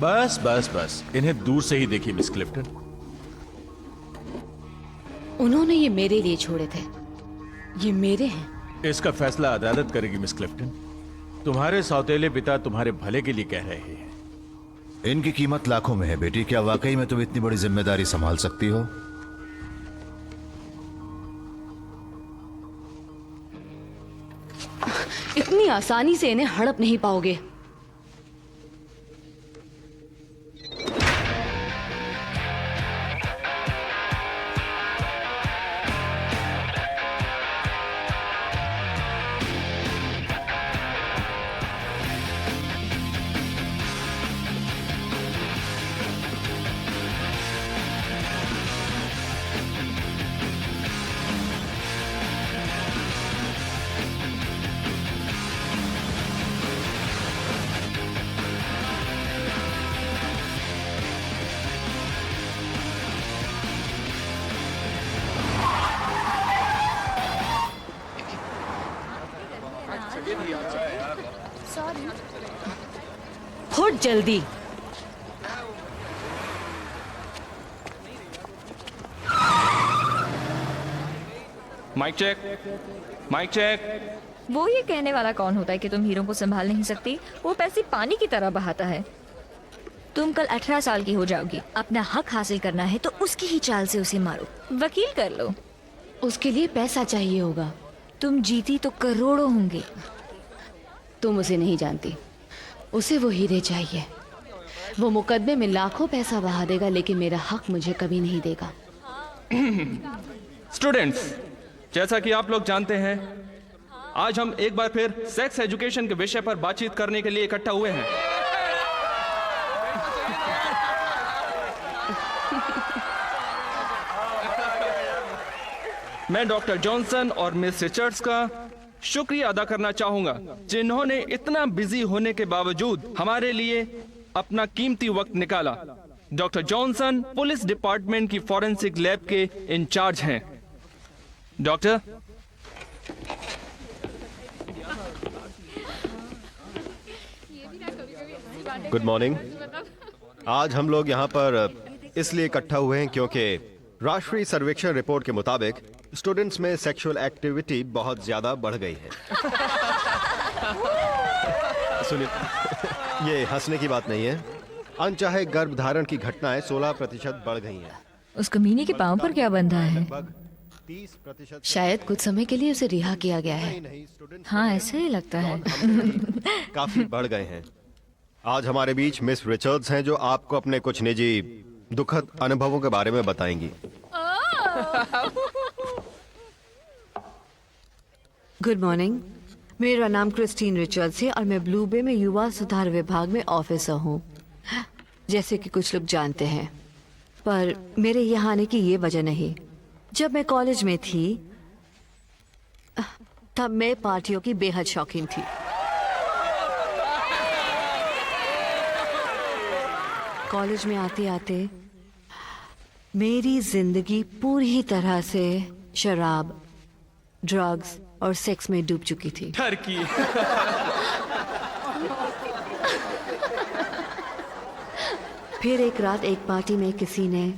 बस बस बस, इन्हें दूर से ही देखिए मिस क्लिफ्टन। उन्होंने ये मेरे लिए छोड़े थे, ये मेरे हैं। इसका फैसला अदालत करेगी मिस क्लिफ्टन। तुम्हारे सौतेले पिता तुम्हारे भले के लिए कह रहे हैं। इनकी कीमत लाखों में है बेटी। क्या वाकई में तुम इतनी बड़ी जिम्मेदारी संभाल सकती हो? इतनी आसानी से इन्हें हड़प नहीं पाओगे। फुट जल्दी। Mic check, mic check. वो ये कहने वाला कौन होता है कि तुम हीरो को संभाल नहीं सकती? वो पैसे पानी की तरह बहाता है। तुम कल 18 साल की हो जाओगी। अपना हक हासिल करना है तो उसकी ही चाल से उसे मारो, वकील कर लो। उसके लिए पैसा चाहिए होगा। तुम जीती तो करोड़ों होंगे। तुम उसे नहीं जानती, उसे वो हीरे चाहिए। वो मुकदमे में लाखों पैसा बहा देगा, लेकिन मेरा हक मुझे कभी नहीं देगा। स्टूडेंट्स, जैसा कि आप लोग जानते हैं, आज हम एक बार फिर सेक्स एजुकेशन के विषय पर बातचीत करने के लिए इकट्ठा हुए हैं। मैं डॉक्टर जॉनसन और मिस रिचर्ड्स का शुक्रिया अदा करना चाहूंगा, जिन्होंने इतना बिजी होने के बावजूद हमारे लिए अपना कीमती वक्त निकाला। डॉक्टर जॉनसन पुलिस डिपार्टमेंट की फॉरेंसिक लैब के इंचार्ज हैं। Doctor, good morning. आज हम लोग यहाँ पर इसलिए इकट्ठा हुए हैं क्योंकि राष्ट्रीय सर्वेक्षण रिपोर्ट के मुताबिक स्टूडेंट्स में सेक्सुअल एक्टिविटी बहुत ज्यादा बढ़ गई है। सुनिए, ये हंसने की बात नहीं है। अनचाहे गर्भधारण की घटनाएं 16% बढ़ गई हैं। उस कमीने के पांव पर क्या बंधा है? लगभग 30% शायद कुछ समय के लिए उसे रिहा किया गया है। नहीं, स्टूडेंट्स हाँ, ऐसा ही लगता है। काफी बढ़ गए हैं। आज हमारे बीच मिस रिचर्ड्स हैं, जो आपको अपने कुछ निजी दुखद अनुभवों के बारे में बताएंगी। गुड मॉर्निंग, मेरा नाम क्रिस्टीन रिचर्ड्स है और मैं ब्लू बे में युवा सुधार विभाग में ऑफिसर हूँ, जैसे कि कुछ लोग जानते हैं। पर मेरे यहाँ आने की ये वजह नहीं। जब मैं कॉलेज में थी तब मैं पार्टियों की बेहद शौकीन थी। कॉलेज में आते आते मेरी जिंदगी पूरी तरह से शराब, ड्रग्स और सेक्स में डूब चुकी थी। टर्की। फिर एक रात एक पार्टी में किसी ने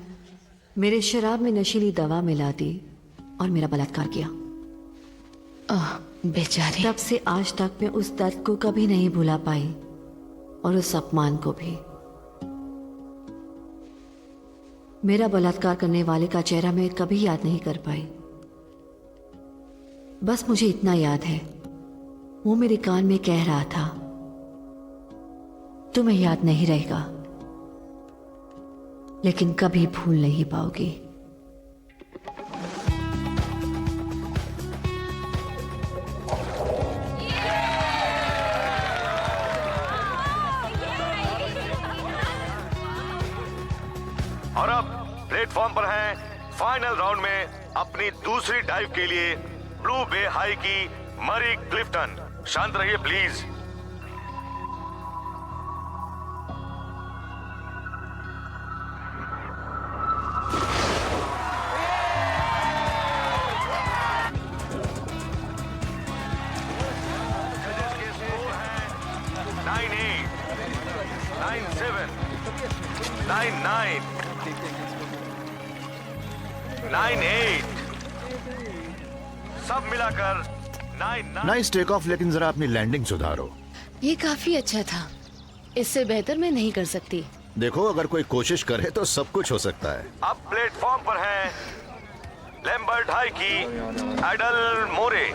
मेरे शराब में नशीली दवा मिला दी और मेरा बलात्कार किया। बेचारी। तब से आज तक मैं उस दर्द को कभी नहीं भुला पाई और उस अपमान को भी। मेरा बलात्कार करने वाले का चेहरा मैं कभी याद नहीं कर पाई। बस मुझे इतना याद है, वो मेरे कान में कह रहा था, तुम्हें याद नहीं रहेगा लेकिन कभी भूल नहीं पाओगी। और अब प्लेटफॉर्म पर हैं फाइनल राउंड में अपनी दूसरी डाइव के लिए ब्लू बे हाई की मरी क्लिफ्टन। शांत रहिए प्लीज। 7 9 9 9 8 सब मिलाकर 9 9। नाइस टेक ऑफ, लेकिन जरा अपनी लैंडिंग सुधारो। ये काफी अच्छा था। इससे बेहतर मैं नहीं कर सकती। देखो, अगर कोई कोशिश करे तो सब कुछ हो सकता है। अब प्लेटफॉर्म पर हैं लैम्बर्ट हाई की एडल मोरे।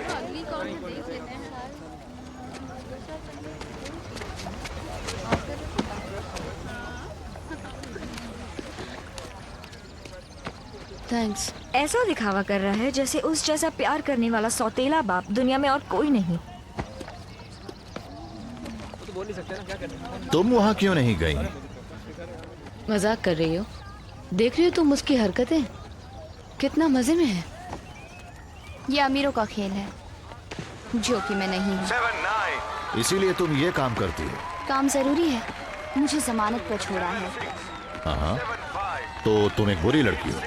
थैंक्स। ऐसा दिखावा कर रहा है जैसे उस जैसा प्यार करने वाला सौतेला बाप दुनिया में और कोई नहीं। तुम वहाँ क्यों नहीं गई? मजाक कर रही हो? देख रही हो तुम उसकी हरकतें कितना मजे में है। ये अमीरों का खेल है जो कि मैं नहीं हूँ। 7 9 इसीलिए तुम ये काम करती हो। काम जरूरी है, मुझे जमानत पर छोड़ा है। हाँ, 7 5 तो तुम एक बुरी लड़की हो।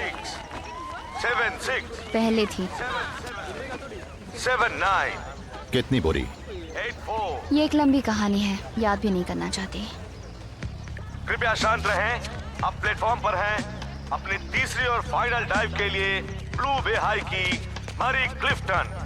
7 6 पहले थी। 7 9 कितनी बुरी? 8 4। ये एक लंबी कहानी है, याद भी नहीं करना चाहती। कृपया शांत रहें। अब प्लेटफॉर्म पर हैं अपनी तीसरी और फाइनल डाइव के लिए ब्लू बे हाई की मरी क्लिफ्टन।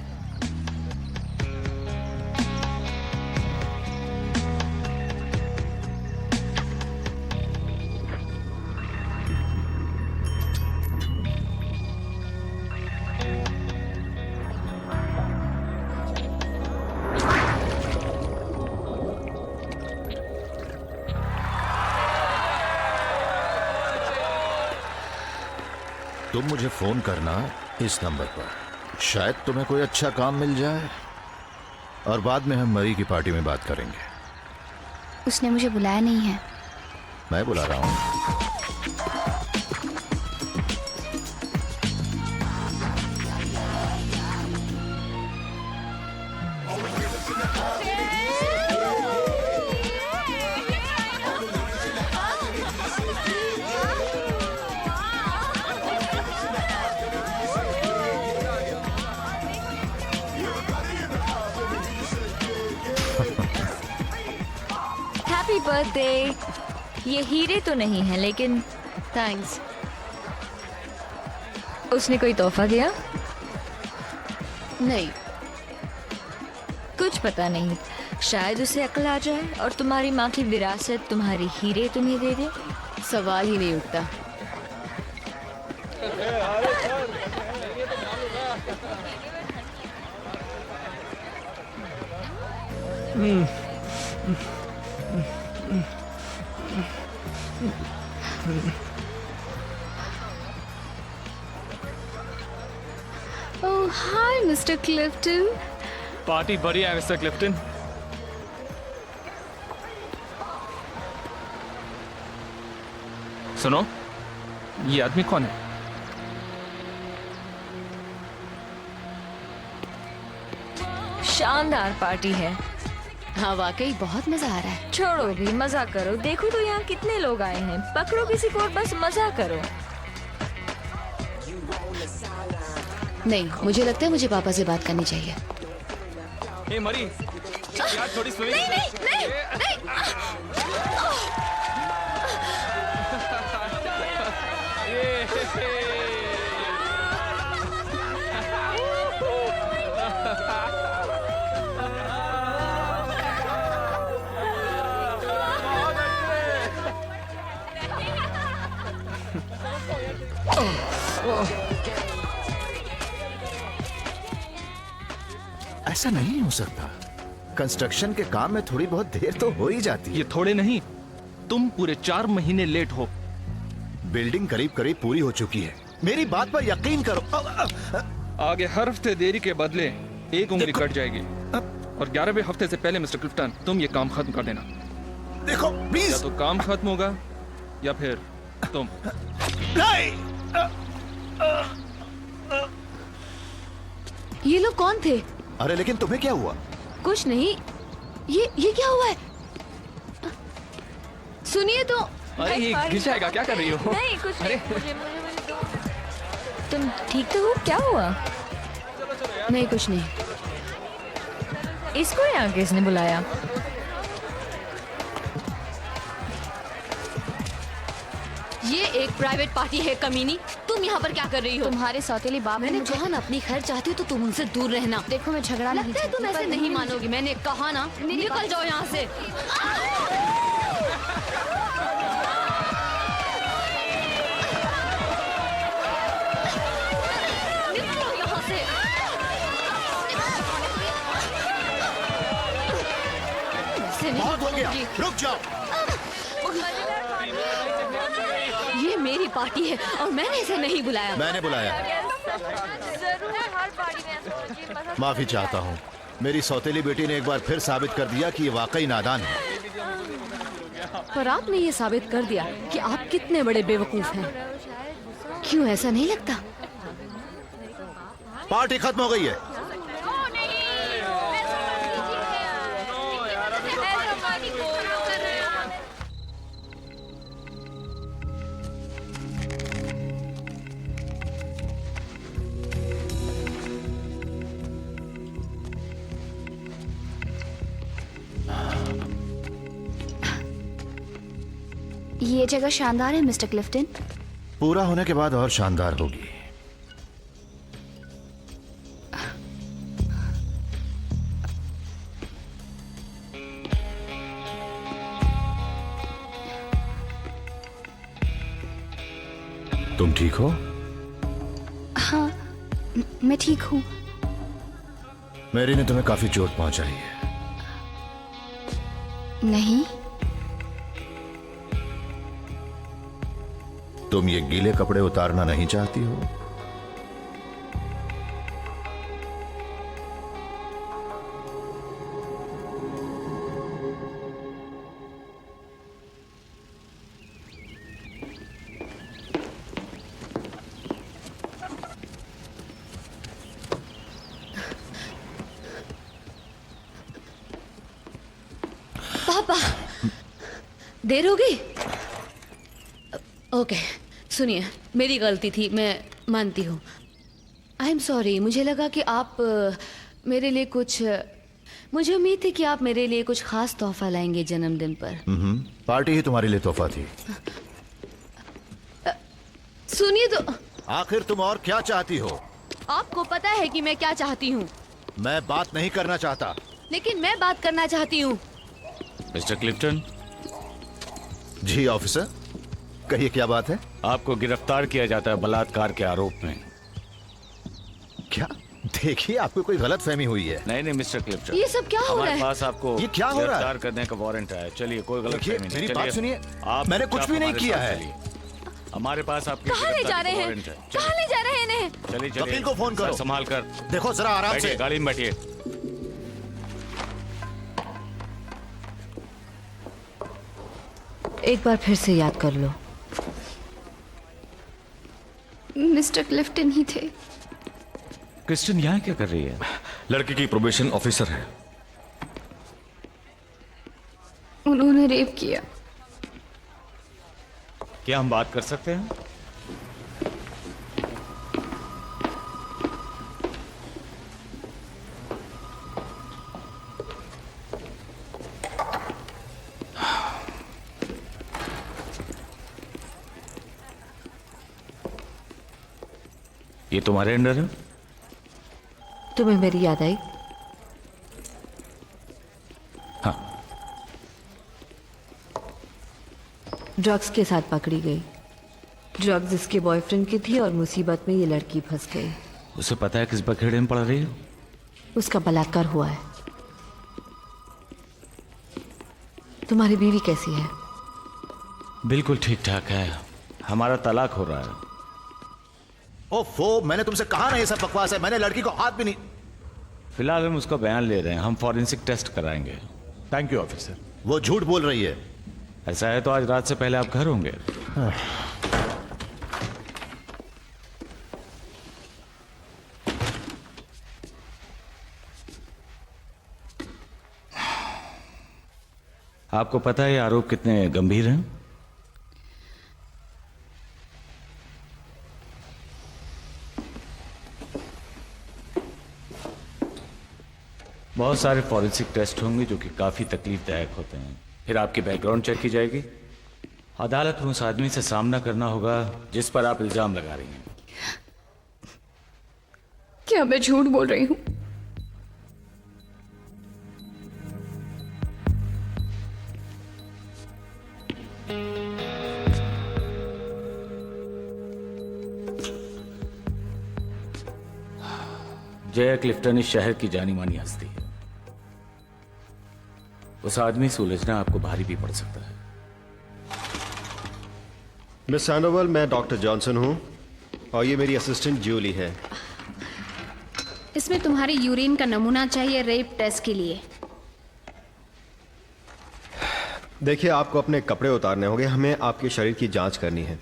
तुम मुझे फोन करना इस नंबर पर, शायद तुम्हें कोई अच्छा काम मिल जाए और बाद में हम मरी की पार्टी में बात करेंगे। उसने मुझे बुलाया नहीं है। मैं बुला रहा हूँ। Happy birthday. ये हीरे तो नहीं है लेकिन थैंक्स। उसने कोई तोहफा दिया? नहीं, कुछ पता नहीं, शायद उसे अक्ल आ जाए और तुम्हारी माँ की विरासत तुम्हारी हीरे तुम्हें दे दे। सवाल ही नहीं उठता। ओह हाय मिस्टर क्लिफ्टन। पार्टी बढ़िया है मिस्टर क्लिफ्टन। सुनो, ये आदमी कौन है? शानदार पार्टी है। हाँ वाकई बहुत मजा आ रहा है। छोड़ो भी, मजा करो। देखो तो यहाँ कितने लोग आए हैं। पकड़ो किसी को और बस मजा करो। नहीं, मुझे लगता है मुझे पापा से बात करनी चाहिए। ए मरी, यार थोड़ी स्विमिंग। ऐसा नहीं हो सकता। कंस्ट्रक्शन के काम में थोड़ी बहुत देर तो हो ही जाती है। ये थोड़े नहीं, तुम पूरे 4 महीने लेट हो। बिल्डिंग करीब करीब पूरी हो चुकी है, मेरी बात पर यकीन करो। आगे हर हफ्ते देरी के बदले 1 उंगली कट जाएगी। और 11वें हफ्ते से पहले मिस्टर क्लिफ्टन तुम ये काम खत्म कर देना। देखो या प्लीज। तो काम खत्म होगा या फिर तुम। नहीं। ये लोग कौन थे? अरे लेकिन तुम्हें क्या हुआ? कुछ नहीं। ये क्या हुआ है? सुनिए तो। अरे ये गिर जाएगा, क्या कर रही हो? नहीं कुछ नहीं। मुझे दो। तुम ठीक तो हो? क्या हुआ? नहीं कुछ नहीं। इसको यहाँ किसने बुलाया? ये एक प्राइवेट पार्टी है कमीनी। तुम यहाँ पर क्या कर रही हो? तुम्हारे सौतेले बाप ने मैंने मुझे कहा ना अपनी खैर चाहती हो तो तुम उनसे दूर रहना। देखो मैं झगड़ा नहीं लगता है तुम चाहती, ऐसे पर नहीं मानोगी। मैंने कहा ना, निकल जाओ यहाँ से। निकलो यहाँ से। ऐसे नहीं बहुत हो गया, बोलूंगी। रुक जाओ। ये मेरी पार्टी है और मैंने इसे नहीं बुलाया। मैंने बुलाया। माफी चाहता हूँ। मेरी सौतेली बेटी ने एक बार फिर साबित कर दिया कि ये वाकई नादान है। पर आपने ये साबित कर दिया कि आप कितने बड़े बेवकूफ हैं। क्यों ऐसा नहीं लगता? पार्टी खत्म हो गई है। ये जगह शानदार है मिस्टर क्लिफ्टन। पूरा होने के बाद और शानदार होगी। तुम ठीक हो? हाँ, मैं ठीक हूँ। मेरी ने तुम्हें काफी चोट पहुंचाई है। नहीं, तुम ये गीले कपड़े उतारना नहीं चाहती हो? पापा, देर हो गई? ओके, सुनिए, मेरी गलती थी, मैं मानती हूँ। I am sorry. मुझे लगा कि आप मेरे लिए कुछ, मुझे उम्मीद थी कि आप मेरे लिए कुछ खास तोहफा लाएंगे जन्मदिन पर। पार्टी ही तुम्हारे लिए तोहफा थी। सुनिए तो, आखिर तुम और क्या चाहती हो? आपको पता है कि मैं क्या चाहती हूँ, मैं बात नहीं करना चाहता। लेकिन मैं बात करना चाहती हूँ। मिस्टर क्लिफ्टन, जी ऑफिसर, कहिए क्या बात है? आपको गिरफ्तार किया जाता है बलात्कार के आरोप में। क्या? देखिए, आपको कोई गलत फहमी हुई है। नहीं मिस्टर क्लिफ्टन, ये सब क्या हो रहा हमारे है? पास आपको ये क्या हो रहा है? गिरफ्तार करने का वारंट है। चलिए, कोई गलत देखिए, फहमी नहीं। मेरी बात चलिए, सुनिए। आप मैंने कुछ भी नहीं हमारे किया साथ है। चलिए। हमारे पास आपकी कहाँ ले जा गिरफ्तारी रहे का हैं? वारंट है। कहाँ ले जा रहे हैं इन्हें? चलिए चलिए, वकील को फोन करो। सर, संभाल कर देखो जरा आराम बैठिए, से। गाड़ी में बैठिए। एक बार फिर से याद कर लो। मिस्टर क्लिफ्टन ही थे। क्रिस्टन यहाँ क्या कर रही है? लड़की की प्रोबेशन ऑफिसर है। उन्होंने रेप किया। क्या हम बात कर सकते हैं? ये तुम्हारे अंडर है? तुम्हें मेरी याद आई? हाँ। ड्रग्स के साथ पकड़ी गई। ड्रग्स इसके बॉयफ्रेंड की थी और मुसीबत में ये लड़की फंस गई। उसे पता है किस बखेड़े में पड़ रही हो? उसका बलात्कार हुआ है। तुम्हारी बीवी कैसी है? बिल्कुल ठीक ठाक है। हमारा तलाक हो रहा है। ओफो, मैंने तुमसे कहा ना ये सब बकवास है। मैंने लड़की को हाथ भी नहीं। फिलहाल हम उसका बयान ले रहे हैं। हम फॉरेंसिक टेस्ट कराएंगे। Thank you officer. वो झूठ बोल रही है। ऐसा है तो आज रात से पहले आप घर होंगे। आपको पता है ये आरोप कितने गंभीर हैं? बहुत सारे फॉरेंसिक टेस्ट होंगे जो कि काफी तकलीफदायक होते हैं। फिर आपकी बैकग्राउंड चेक की जाएगी अदालत में उस आदमी से सामना करना होगा जिस पर आप इल्जाम लगा रही हैं। क्या मैं झूठ बोल रही हूँ? जया क्लिफ्टन इस शहर की जानी मानी हस्ती है। उस आदमी से उलझना आपको भारी भी पड़ सकता है। मिस सैंडोवल, मैं डॉक्टर जॉनसन हूं और ये मेरी असिस्टेंट जूली है। इसमें तुम्हारी यूरिन का नमूना चाहिए रेप टेस्ट के लिए। देखिए, आपको अपने कपड़े उतारने होंगे, हमें आपके शरीर की जांच करनी है।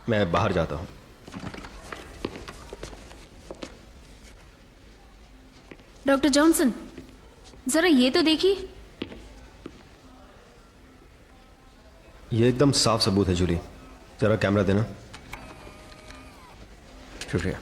मैं बाहर जाता हूं। डॉक्टर जॉनसन, जरा ये तो देखिए। ये एकदम साफ सबूत है जूली। जरा कैमरा देना। शुक्रिया।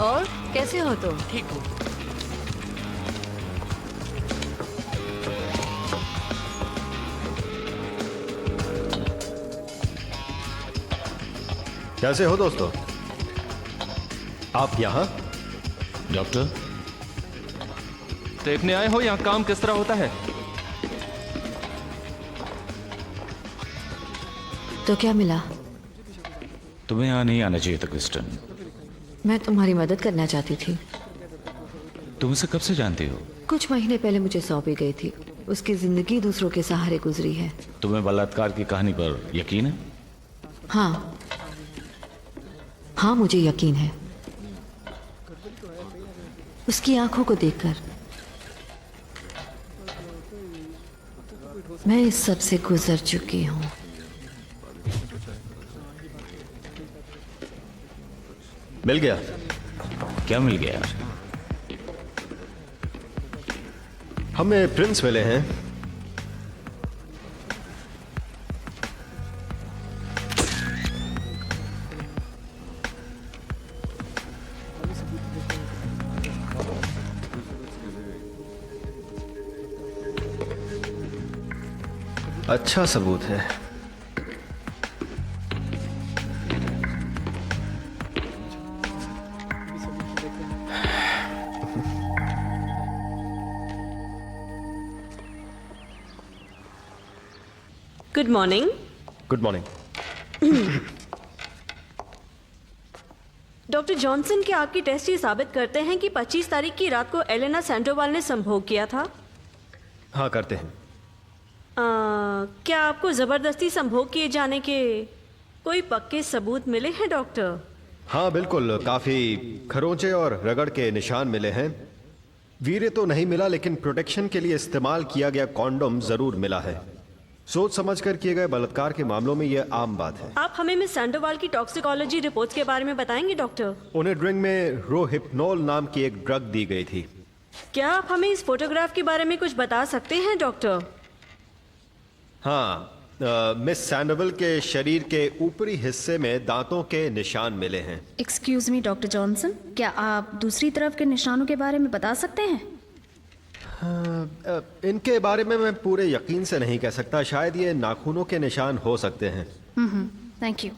और कैसे हो तुम? ठीक हो? कैसे हो दोस्तों? आप यहां? डॉक्टर, देखने आए हो यहाँ काम किस तरह होता है? तो क्या मिला? तुम्हें यहाँ नहीं आना चाहिए था क्रिस्टन। मैं तुम्हारी मदद करना चाहती थी। तुम उसे कब से जानती हो? कुछ महीने पहले मुझे सौंपी गई थी। उसकी जिंदगी दूसरों के सहारे गुजरी है। तुम्हें बलात्कार की कहानी पर यकीन है? हाँ हाँ, मुझे यकीन है। उसकी आंखों को देखकर मैं इस सब से गुजर चुकी हूं। मिल गया? क्या मिल गया? हमें प्रिंस मिले हैं। अच्छा सबूत है। Good morning. Good morning. Doctor Johnson, क्या आपकी टेस्ट ये साबित करते हैं कि 25 तारीख की रात को एलेना सैंडोवाल ने संभोग किया था? हाँ, करते हैं। क्या आपको जबरदस्ती संभोग किए जाने के कोई पक्के सबूत मिले हैं डॉक्टर? हाँ बिल्कुल, काफी खरोंचे और रगड़ के निशान मिले हैं। वीर्य तो नहीं मिला, लेकिन प्रोटेक्शन के लिए इस्तेमाल किया गया कॉन्डोम जरूर मिला है। सोच समझकर किए गए बलात्कार के मामलों में यह आम बात है। आप हमें मिस सैंडोवाल की टॉक्सिकोलॉजी रिपोर्ट्स के बारे में बताएंगे डॉक्टर? उन्हें ड्रिंक में रोहिप्नोल नाम की एक ड्रग दी गई थी। क्या आप हमें इस फोटोग्राफ के बारे में कुछ बता सकते हैं डॉक्टर? हाँ, मिस सैंडोवल के शरीर के ऊपरी हिस्से में दांतों के निशान मिले हैं। एक्सक्यूज मी डॉक्टर जॉनसन, क्या आप दूसरी तरफ के निशानों के बारे में बता सकते हैं? इनके बारे में मैं पूरे यकीन से नहीं कह सकता। शायद ये नाखूनों के निशान हो सकते हैं। Thank you.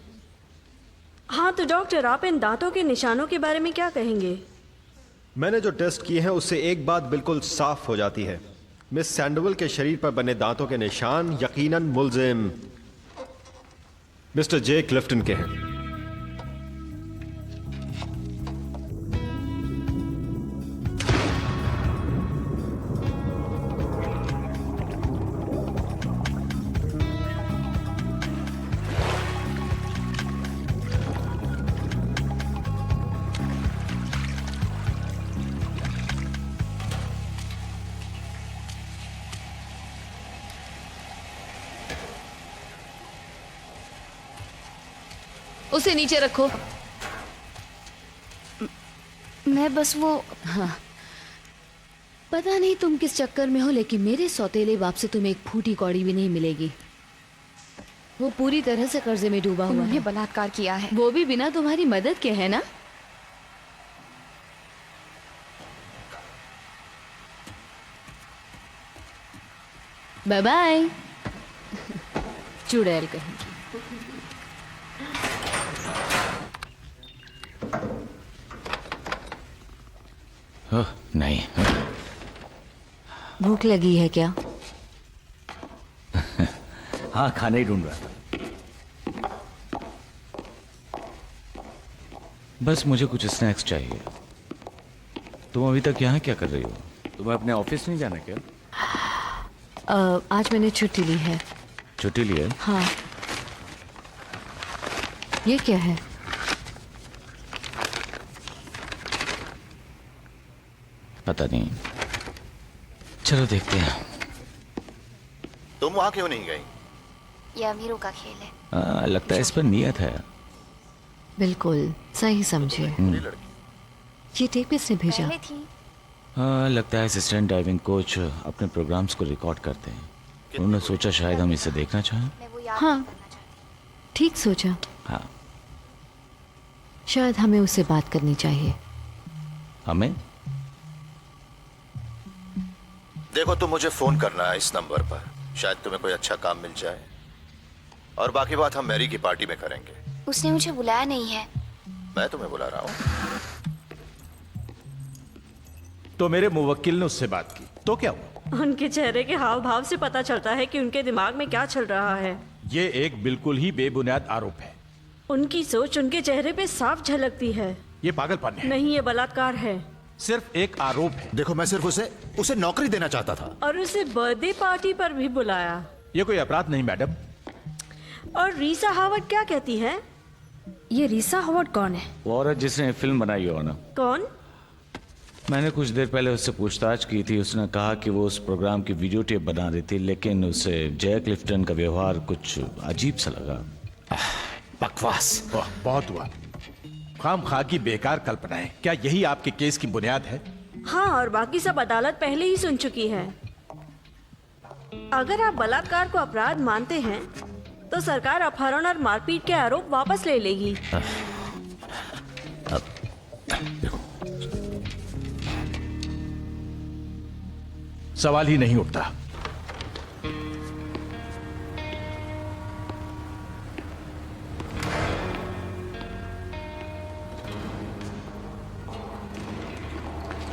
हाँ तो डॉक्टर, आप इन दांतों के निशानों के बारे में क्या कहेंगे? मैंने जो टेस्ट किए हैं उससे एक बात बिल्कुल साफ हो जाती है। मिस सैंडोवल के शरीर पर बने दांतों के निशान यकीनन मुल्जिम मिस्टर जे क्लिफ्टन के हैं। उसे नीचे रखो। मैं बस वो हाँ, पता नहीं तुम किस चक्कर में हो, लेकिन मेरे सौतेले बाप से तुम्हें एक फूटी कौड़ी भी नहीं मिलेगी। वो पूरी तरह से कर्जे में डूबा हुआ उन्होंने है। बलात्कार किया है। वो भी बिना तुम्हारी मदद के, है ना? बाय बाय चुड़ैल कहेंगी। ओह, नहीं। भूख लगी है क्या? हाँ, खाना ही ढूंढ रहा था। बस मुझे कुछ स्नैक्स चाहिए। तुम अभी तक यहाँ क्या कर रही हो? तुम्हें अपने ऑफिस नहीं जाना क्या? आज मैंने छुट्टी ली है। छुट्टी ली है? हाँ। ये क्या है? पता नहीं, चलो देखते हैं। तुम वहां क्यों नहीं गई? ये अमीरों का खेल है। लगता है इस पर नियत है। बिल्कुल सही समझे। ये टेप किसने भेजा? पहले थी। हाँ, लगता है असिस्टेंट डाइविंग कोच अपने प्रोग्राम्स को रिकॉर्ड करते हैं। उन्होंने सोचा शायद हम इसे देखना चाहें। मैं वो याद हाँ। नहीं करना चाहती। ठीक सोचा। हाँ। शायद हमें उससे बात करनी चाहिए। हमें? देखो, तुम मुझे फोन करना है इस नंबर पर। शायद तुम्हें कोई अच्छा काम मिल जाए, और बाकी बात हम मैरी की पार्टी में करेंगे। उसने मुझे बुलाया नहीं है। मैं तुम्हें बुला रहा हूँ। तो मेरे मुवक्किल ने उससे बात की, तो क्या हुआ? उनके चेहरे के हाव भाव से पता चलता है कि उनके दिमाग में क्या चल रहा है। ये एक बिल्कुल ही बेबुनियाद आरोप है। उनकी सोच उनके चेहरे पे साफ झलकती है। ये पागलपन है। नहीं, ये बलात्कार है। सिर्फ एक आरोप है। देखो, मैं सिर्फ उसे नौकरी देना चाहता था। और उसे बर्थडे पार्टी पर भी बुलाया। ये कोई अपराध नहीं मैडम। और रीसा हावर्ड क्या कहती है? ये रीसा हावर्ड कौन है? वो औरत जिसने फिल्म बनाई हो ना। कौन? मैंने कुछ देर पहले उससे पूछताछ की थी। उसने कहा कि वो उस प्रोग्राम की वीडियो टेप बना रही थी, लेकिन उसे जय क्लिफ्टन का व्यवहार कुछ अजीब सा लगा। बकवास। बहुत हुआ। खामखा की बेकार कल्पनाएं। क्या यही आपके केस की बुनियाद है? हाँ, और बाकी सब अदालत पहले ही सुन चुकी है। अगर आप बलात्कार को अपराध मानते हैं तो सरकार अपहरण और मारपीट के आरोप वापस ले लेगी। सवाल ही नहीं उठता।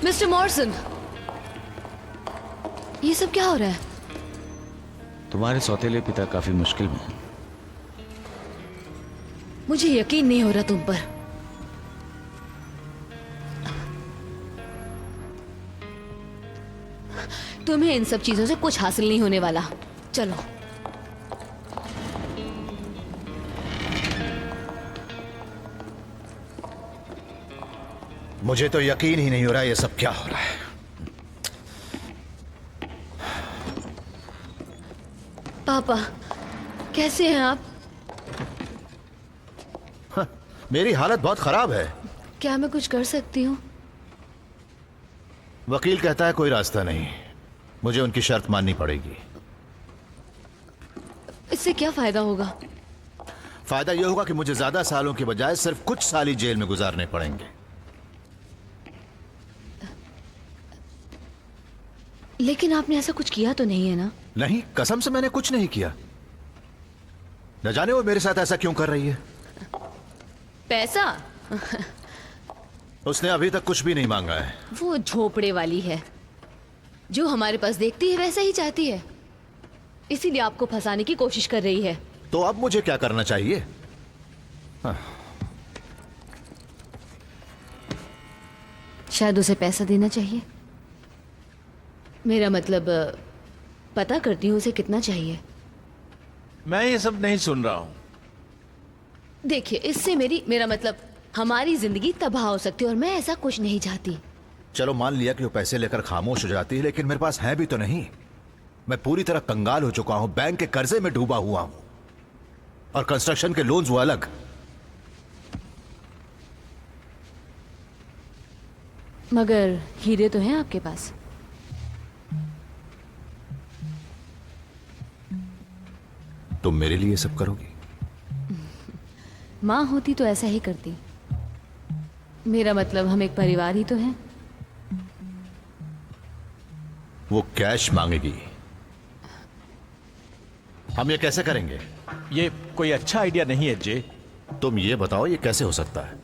मिस्टर मॉर्सन, ये सब क्या हो रहा है? तुम्हारे सौतेले पिता काफी मुश्किल में हैं। मुझे यकीन नहीं हो रहा तुम पर। तुम्हें इन सब चीजों से कुछ हासिल नहीं होने वाला। चलो। मुझे तो यकीन ही नहीं हो रहा ये सब क्या हो रहा है। पापा, कैसे हैं आप? मेरी हालत बहुत खराब है। क्या मैं कुछ कर सकती हूँ? वकील कहता है कोई रास्ता नहीं, मुझे उनकी शर्त माननी पड़ेगी। इससे क्या फायदा होगा? फायदा यह होगा कि मुझे ज्यादा सालों के बजाय सिर्फ कुछ साल ही जेल में गुजारने पड़ेंगे। लेकिन आपने ऐसा कुछ किया तो नहीं है ना? नहीं, कसम से मैंने कुछ नहीं किया। न जाने वो मेरे साथ ऐसा क्यों कर रही है। पैसा? उसने अभी तक कुछ भी नहीं मांगा है। वो झोपड़े वाली है। जो हमारे पास देखती है वैसा ही चाहती है, इसीलिए आपको फंसाने की कोशिश कर रही है। तो अब मुझे क्या करना चाहिए? शायद उसे पैसा देना चाहिए। मेरा मतलब, पता करती हूँ उसे कितना चाहिए। मैं ये सब नहीं सुन रहा हूं। देखिए, इससे मेरा मतलब हमारी जिंदगी तबाह हो सकती है और मैं ऐसा कुछ नहीं चाहती। चलो मान लिया कि वो पैसे लेकर खामोश हो जाती है, लेकिन मेरे पास है भी तो नहीं। मैं पूरी तरह कंगाल हो चुका हूं, बैंक के कर्जे में डूबा हुआ हूं, और कंस्ट्रक्शन के लोन्स वो अलग। मगर हीरे तो हैं आपके पास। तुम मेरे लिए सब करोगी? माँ होती तो ऐसा ही करती। मेरा मतलब हम एक परिवार ही तो हैं। वो कैश मांगेगी, हम ये कैसे करेंगे? ये कोई अच्छा आइडिया नहीं है जे। तुम ये बताओ ये कैसे हो सकता है?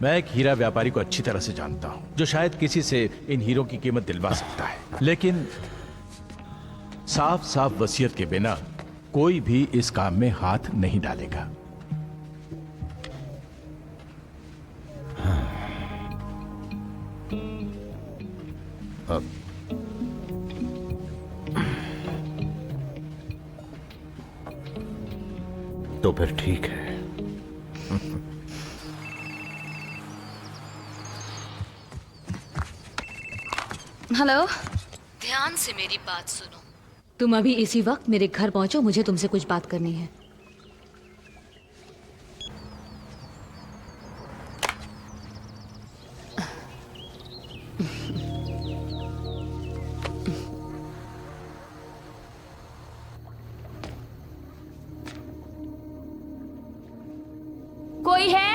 मैं एक हीरा व्यापारी को अच्छी तरह से जानता हूं जो शायद किसी से इन हीरों की कीमत दिलवा सकता है, लेकिन साफ साफ वसीयत के बिना कोई भी इस काम में हाथ नहीं डालेगा। तो फिर ठीक है। हेलो। ध्यान से मेरी बात सुनो। तुम अभी इसी वक्त मेरे घर पहुंचो, मुझे तुमसे कुछ बात करनी है। कोई है?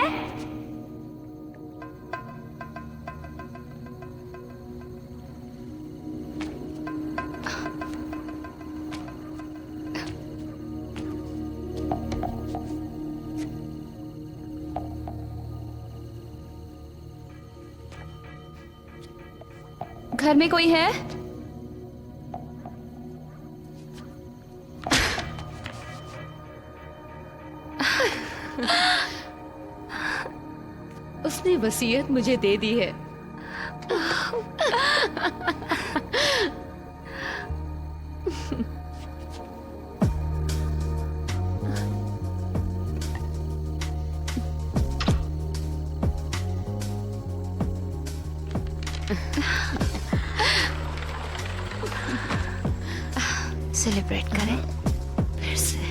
घर में कोई है? उसने वसीयत मुझे दे दी है। सेलिब्रेट करें फिर से।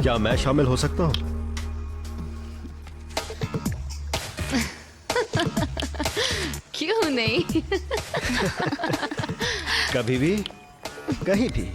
क्या मैं शामिल हो सकता हूं? क्यों नहीं? कभी भी, कहीं भी।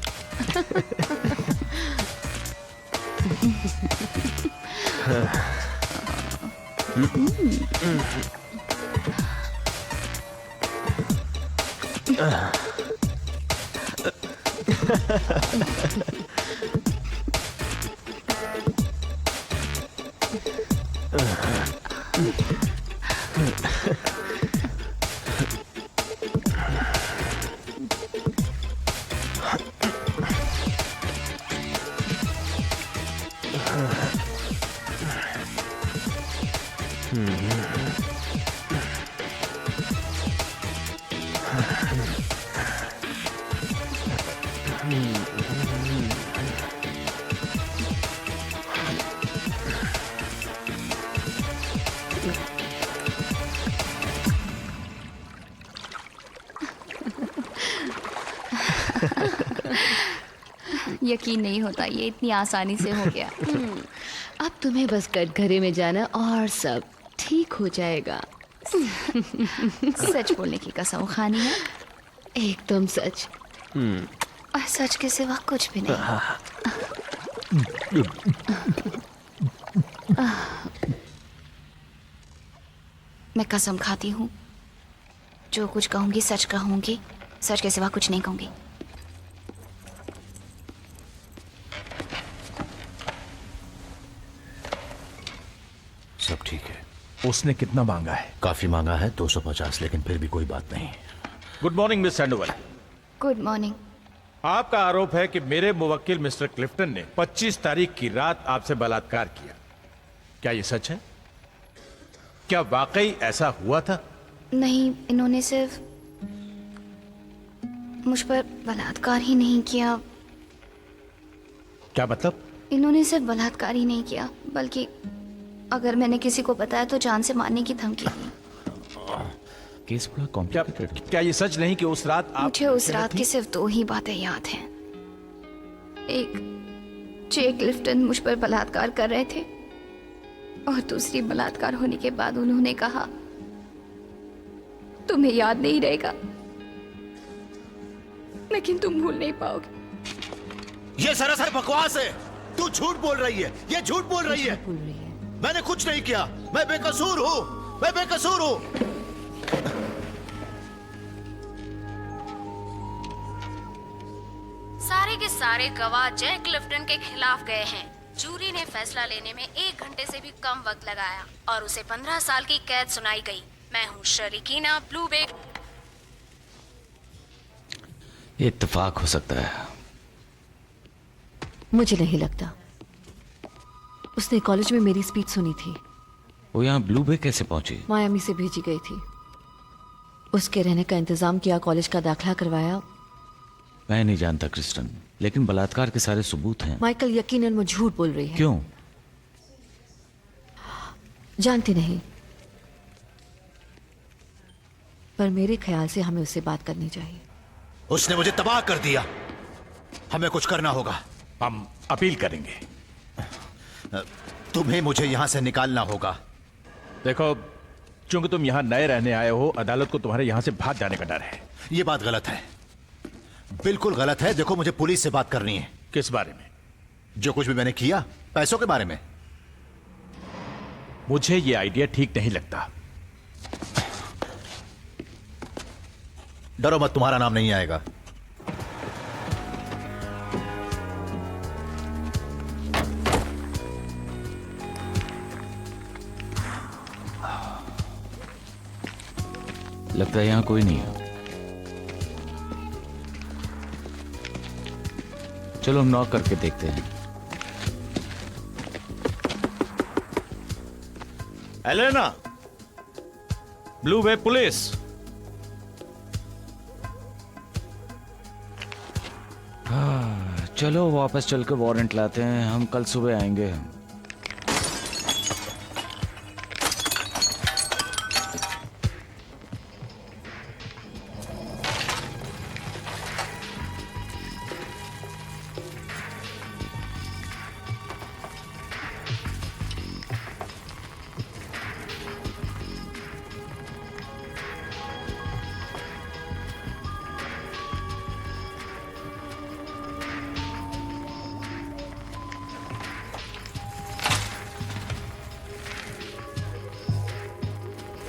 यकीन नहीं होता ये इतनी आसानी से हो गया। अब तुम्हें बस कटघरे में जाना और सब ठीक हो जाएगा। सच बोलने की कसम खानी है? एकदम सच। और सच के सिवा कुछ भी नहीं। मैं कसम खाती हूँ, जो कुछ कहूंगी सच कहूंगी, सच के सिवा कुछ नहीं कहूंगी। सब ठीक है। उसने कितना मांगा है? काफी मांगा है, 250, लेकिन फिर भी कोई बात नहीं। Good morning miss Sandoval. Good morning. आपका आरोप है कि मेरे मुवक्किल मिस्टर क्लिफ्टन ने 25 तारीख की रात आपसे बलात्कार किया। क्या ये सच है? क्या वाकई ऐसा हुआ था? नहीं, इन्होंने सिर्फ मुझ पर बलात्कार ही नहीं किया। क्या मतलब? इन्होंने सिर्फ बलात्कार ही नहीं किया, बल्कि अगर मैंने किसी को बताया तो जान से मारने की धमकी दी। केस बड़ा क्या कॉम्प्लिकेटेड। क्या ये सच नहीं कि उस रात आप मुझे उस अकेले रात थी? की सिर्फ 2 ही बातें याद हैं। एक, जे क्लिफ्टन मुझ पर बलात्कार कर रहे थे, और दूसरी, बलात्कार होने के बाद उन्होंने कहा, तुम्हें याद नहीं रहेगा, लेकिन तुम भूल नहीं पाओगे। ये सरासर बकवास है। तू झूठ बोल रही है, ये झूठ बोल रही है। बोल रही है। मैंने कुछ नहीं किया, मैं बेकसूर हूँ, मैं बेकसूर हूँ। सारे के सारे गवाह जय क्लिफ्टन के खिलाफ गए हैं। जूरी ने फैसला लेने में 1 घंटे से भी कम वक्त लगाया और उसे 15 साल की कैद सुनाई गई। मैं हूँ शरीकीना, ब्लू बे। इत्तेफाक हो सकता है। मुझे नहीं लगता। उसने कॉलेज में मेरी स्पीच सुनी थी। वो यहाँ ब्लू बे कैसे पहुंची? मायामी से भेजी गई थी। उसके रहने का इंतजाम किया, कॉलेज का दाखिला करवाया। मैं नहीं जानता क्रिस्टन, लेकिन बलात्कार के सारे सबूत हैं। माइकल, यकीनन वो झूठ बोल रही है। क्यों? जानती नहीं, पर मेरे ख्याल से हमें उससे बात करनी चाहिए। उसने मुझे तबाह कर दिया। हमें कुछ करना होगा। हम अपील करेंगे। तुम्हें मुझे यहां से निकालना होगा। देखो, चूंकि तुम यहाँ नए रहने आए हो, अदालत को तुम्हारे यहाँ से भाग जाने का डर है। ये बात गलत है, बिल्कुल गलत है। देखो, मुझे पुलिस से बात करनी है। किस बारे में? जो कुछ भी मैंने किया, पैसों के बारे में। मुझे ये आइडिया ठीक नहीं लगता। डरो मत, तुम्हारा नाम नहीं आएगा। लगता है यहाँ कोई नहीं है। चलो हम नॉक करके देखते हैं। एलेना, ब्लू बे पुलिस। चलो वापस चल के वारंट लाते हैं। हम कल सुबह आएंगे।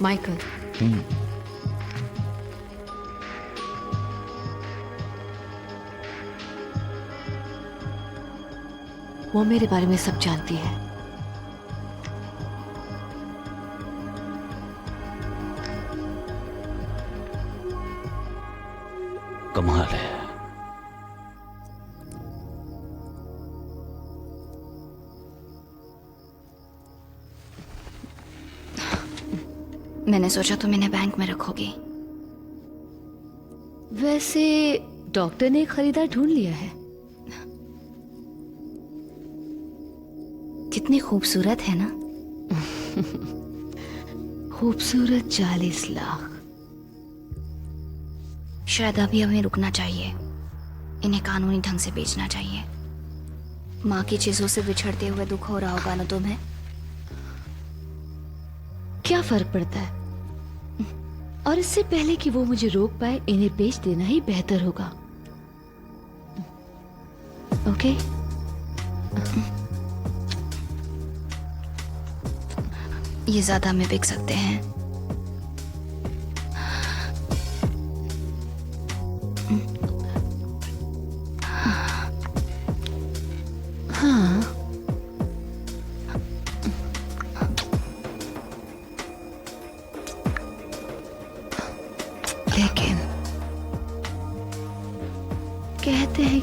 माइकल, वो मेरे बारे में सब जानती है। कमाल है। मैंने सोचा तुम इन्हें बैंक में रखोगी। वैसे डॉक्टर ने एक खरीदार ढूंढ लिया है। कितनी खूबसूरत है ना। खूबसूरत 40 लाख। शायद अभी हमें रुकना चाहिए। इन्हें कानूनी ढंग से बेचना चाहिए। माँ की चीजों से बिछड़ते हुए दुख हो रहा होगा ना तुम्हें। क्या फर्क पड़ता है? और इससे पहले कि वो मुझे रोक पाए, इन्हें बेच देना ही बेहतर होगा। ओके? ये ज्यादा में बिक सकते हैं। हाँ,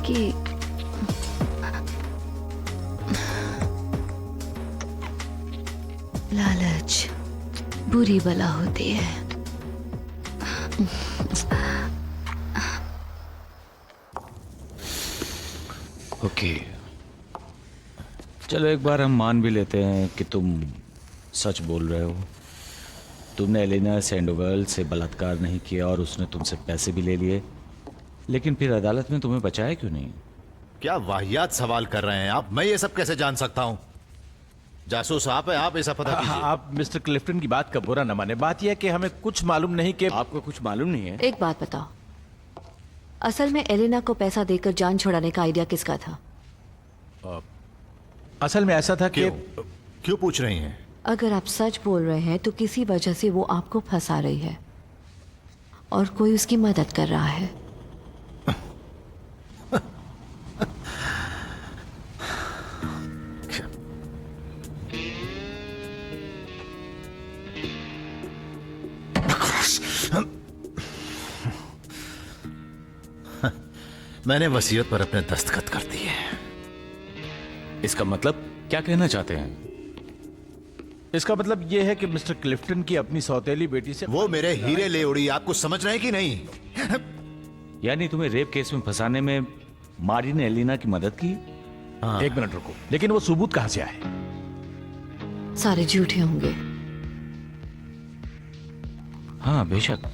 कि लालच बुरी बला होती है। ओके, चलो एक बार हम मान भी लेते हैं कि तुम सच बोल रहे हो। तुमने एलिना सैंडोवल से बलात्कार नहीं किया और उसने तुमसे पैसे भी ले लिए, लेकिन फिर अदालत में तुम्हें बचाया क्यों नहीं? क्या वाहियात सवाल कर रहे हैं आप? मैं ये सब कैसे जान सकता हूं? जासूस आप है, आप ऐसा पता कीजिए। आप मिस्टर क्लिफ्टन की बात का बुरा न माने। बात यह है कि हमें कुछ मालूम नहीं कि आपको कुछ मालूम नहीं है? एक बात बताओ, असल में एलेना को पैसा देकर जान छुड़ाने का आइडिया किसका था? असल में ऐसा था कि क्यों पूछ रही हैं? अगर आप सच बोल रहे हैं तो किसी वजह से वो आपको फंसा रही है और कोई उसकी मदद कर रहा है। मैंने वसीयत पर अपने दस्तखत कर दिए। इसका मतलब क्या कहना चाहते हैं? इसका मतलब यह है कि मिस्टर क्लिफ्टन की अपनी सौतेली बेटी से वो मेरे हीरे ले उड़ी, आपको समझ रहे हैं कि नहीं? यानी तुम्हें रेप केस में फंसाने में मारी ने एलिना की मदद की? एक मिनट रुको, लेकिन वो सबूत कहां से आए? सारे झूठे होंगे। हाँ बेशक।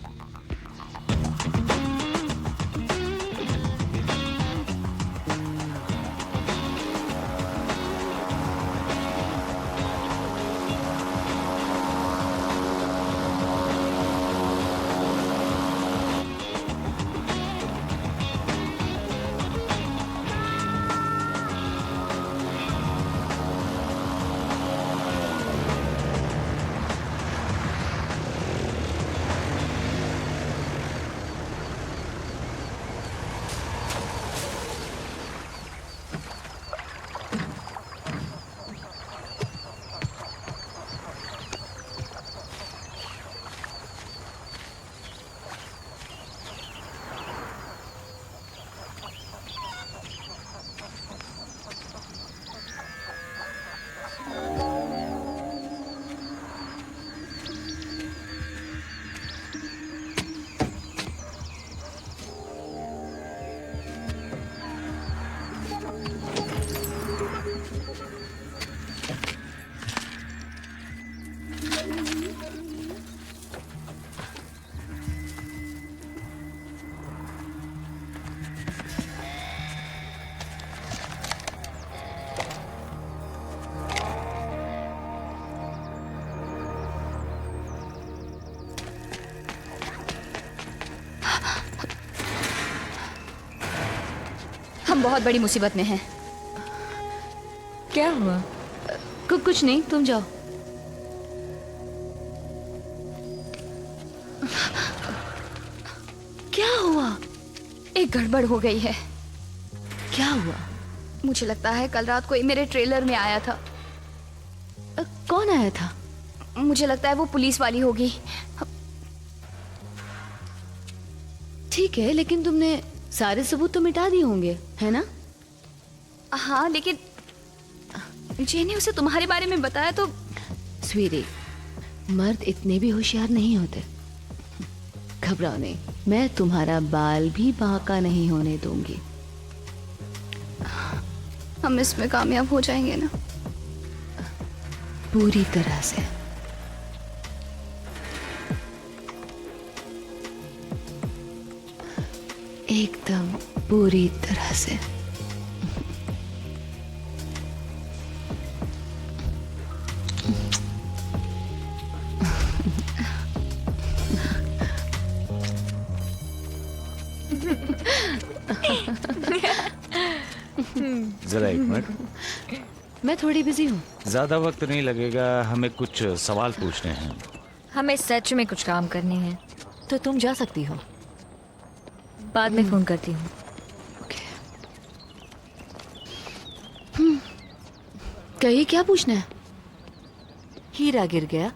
हम बहुत बड़ी मुसीबत में हैं। क्या हुआ? कुछ नहीं, तुम जाओ। क्या हुआ? एक गड़बड़ हो गई है। क्या हुआ? मुझे लगता है कल रात कोई मेरे ट्रेलर में आया था। कौन आया था? मुझे लगता है वो पुलिस वाली होगी। ठीक है, लेकिन तुमने सारे सबूत तो मिटा दिए होंगे, है ना? हाँ, लेकिन जे ने उसे तुम्हारे बारे में बताया तो। स्वीटी, मर्द इतने भी होशियार नहीं होते। घबराओ नहीं, मैं तुम्हारा बाल भी बांका नहीं होने दूंगी। हम इसमें कामयाब हो जाएंगे ना? पूरी तरह से। एकदम पूरी तरह से। जरा एक मिनट, मैं थोड़ी बिजी हूँ। ज्यादा वक्त नहीं लगेगा, हमें कुछ सवाल पूछने हैं। हमें सच में कुछ काम करने हैं। तो तुम जा सकती हो। बाद में फोन करती हूँ। कहिए, क्या पूछना है? हीरा गिर गया?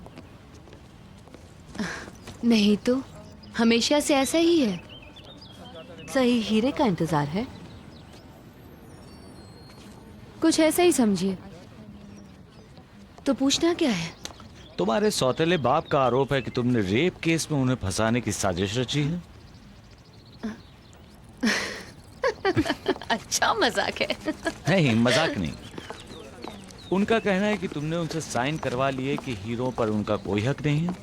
नहीं तो, हमेशा से ऐसा ही है। सही हीरे का इंतजार है। कुछ ऐसा ही समझिए। तो पूछना क्या है? तुम्हारे सौतेले बाप का आरोप है कि तुमने रेप केस में उन्हें फंसाने की साजिश रची है। अच्छा मजाक है। नहीं, मजाक नहीं। उनका कहना है कि तुमने उनसे साइन करवा लिए कि हीरो पर उनका कोई हक नहीं है।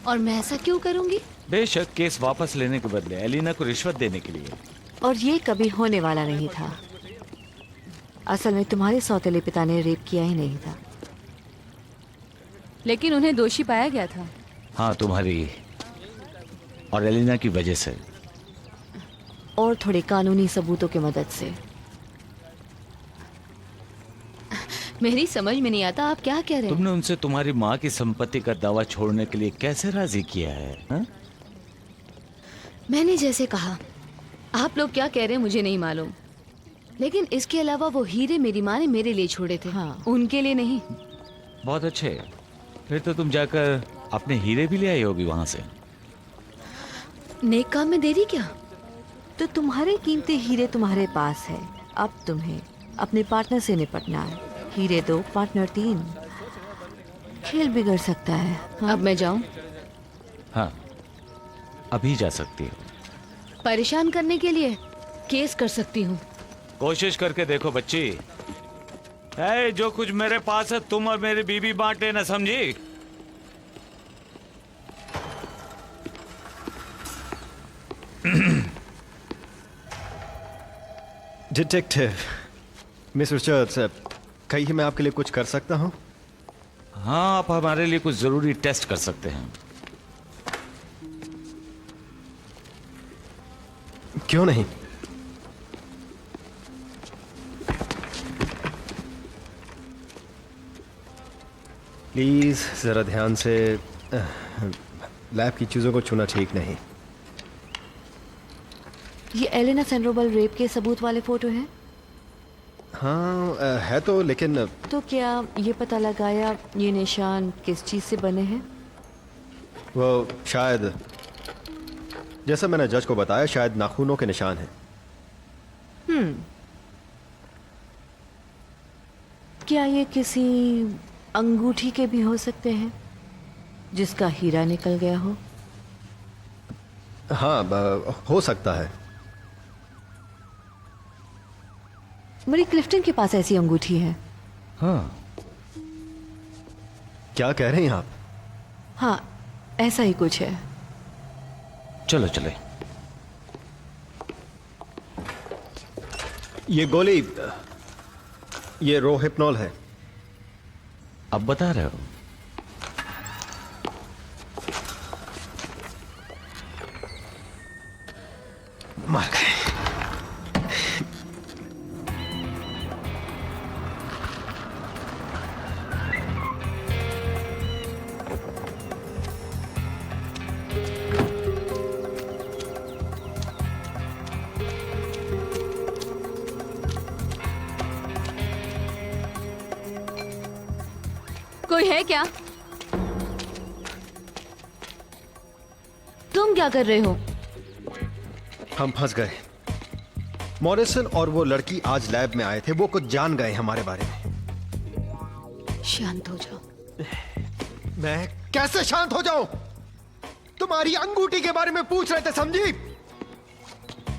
और मैं ऐसा क्यों करूंगी? बेशक केस वापस लेने के बदले एलिना को रिश्वत देने के लिए। और ये कभी होने वाला नहीं था। असल में तुम्हारे सौतेले पिता ने रेप किया ही नहीं था। लेकिन उन्हें दोषी पाया गया था। हाँ, तुम्हारी और एलिना की वजह से। और थोड़े कानूनी सबूतों की मदद से। मेरी समझ में नहीं आता आप क्या कह रहे हैं। तुमने उनसे तुम्हारी माँ की संपत्ति का दावा छोड़ने के लिए कैसे राजी किया है, हा? मैंने जैसे कहा, आप लोग क्या कह रहे हैं मुझे नहीं मालूम, लेकिन इसके अलावा वो हीरे मेरी माँ ने मेरे लिए छोड़े थे। हाँ। उनके लिए नहीं। बहुत अच्छे। फिर तो तुम जाकर अपने हीरे भी ले आई होगी वहां से। नेक काम में देरी क्या? तो तुम्हारे कीमती हीरे तुम्हारे पास है। अब तुम्हें अपने पार्टनर से निपटना है। हीरे 2, पार्टनर 3। खेल बिगड़ सकता है। हाँ? अब मैं जाऊं? हाँ, अभी जा सकती हो। परेशान करने के लिए केस कर सकती हूँ। कोशिश करके देखो बच्ची। है, जो कुछ मेरे पास है तुम और मेरी बीवी बांट लेना, समझी? डिटेक्टिव मिस रिचर्ड्स, कहिए मैं आपके लिए कुछ कर सकता हूँ? हाँ, आप हमारे लिए कुछ जरूरी टेस्ट कर सकते हैं। क्यों नहीं? प्लीज जरा ध्यान से। लैब की चीजों को छूना ठीक नहीं। ये एलेना सैंडोवल रेप के सबूत वाले फोटो हैं? हाँ, है तो, लेकिन तो क्या ये पता लगाया ये निशान किस चीज से बने हैं? वो शायद, जैसा मैंने जज को बताया, शायद नाखूनों के निशान हैं। क्या ये किसी अंगूठी के भी हो सकते हैं जिसका हीरा निकल गया हो? हाँ, हो सकता है। मरी क्लिफ्टन के पास ऐसी अंगूठी है। हाँ, क्या कह रहे हैं आप? हाँ, ऐसा ही कुछ है। चलो चले। ये गोली, ये रोहिप्नॉल है। अब बता रहे हो? मार गए। कोई है क्या? तुम क्या कर रहे हो? हम फंस गए। मॉरिसन और वो लड़की आज लैब में आए थे। वो कुछ जान गए हमारे बारे में। शांत हो जाओ। मैं कैसे शांत हो जाऊं? तुम्हारी अंगूठी के बारे में पूछ रहे थे, समझी?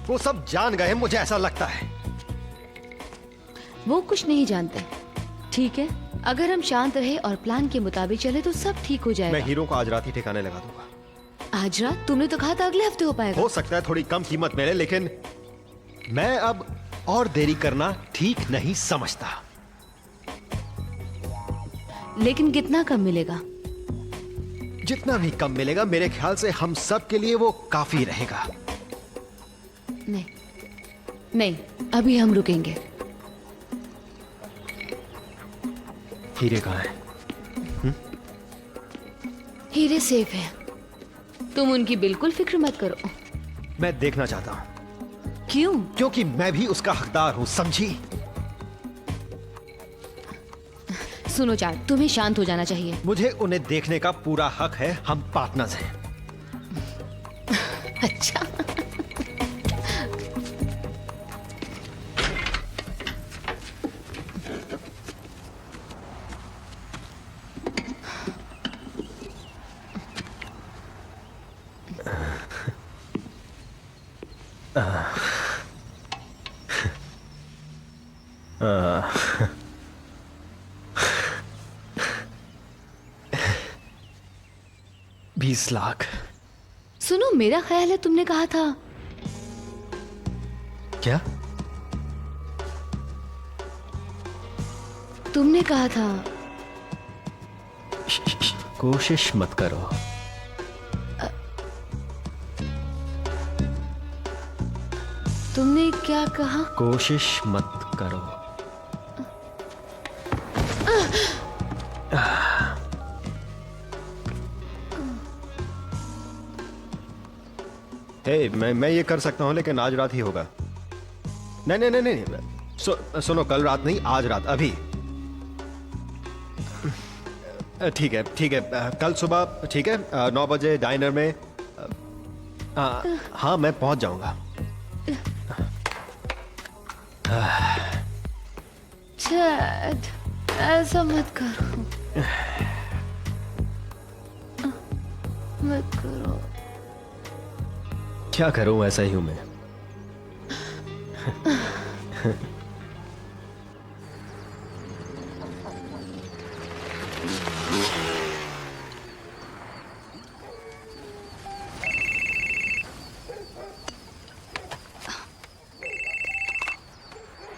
वो सब जान गए, मुझे ऐसा लगता है। वो कुछ नहीं जानते। ठीक है, अगर हम शांत रहे और प्लान के मुताबिक चले तो सब ठीक हो मैं जाएगा। हीरो को आज रात ही ठिकाने लगा दूंगा। आज रात? तुमने तो कहा था अगले हफ्ते हो पाएगा। हो सकता है थोड़ी कम कीमत मिले, लेकिन मैं अब और देरी करना ठीक नहीं समझता। लेकिन कितना कम मिलेगा? जितना भी कम मिलेगा, मेरे ख्याल से हम सब के लिए वो काफी रहेगा। नहीं नहीं, अभी हम रुकेंगे। हीरे कहाँ है? हीरे सेफ है, तुम उनकी बिल्कुल फिक्र मत करो। मैं देखना चाहता हूं। क्यों? क्योंकि मैं भी उसका हकदार हूं, समझी? सुनो चार्ट, तुम्हें शांत हो जाना चाहिए। मुझे उन्हें देखने का पूरा हक है। हम पार्टनर्स हैं। अच्छा। ₹20 लाख। सुनो, मेरा ख्याल है तुमने कहा था। क्या? तुमने कहा था। कोशिश मत करो। तुमने क्या कहा? कोशिश मत करो। हे, मैं ये कर सकता हूँ, लेकिन आज रात ही होगा। नहीं नहीं नहीं नहीं, सुनो, कल रात नहीं, आज रात, अभी। ठीक है ठीक है, कल सुबह, ठीक है, 9 बजे डाइनर में। हाँ, मैं पहुंच जाऊंगा। चैड, ऐसा मत करो, मत करो। क्या करूं, ऐसा ही हूं मैं।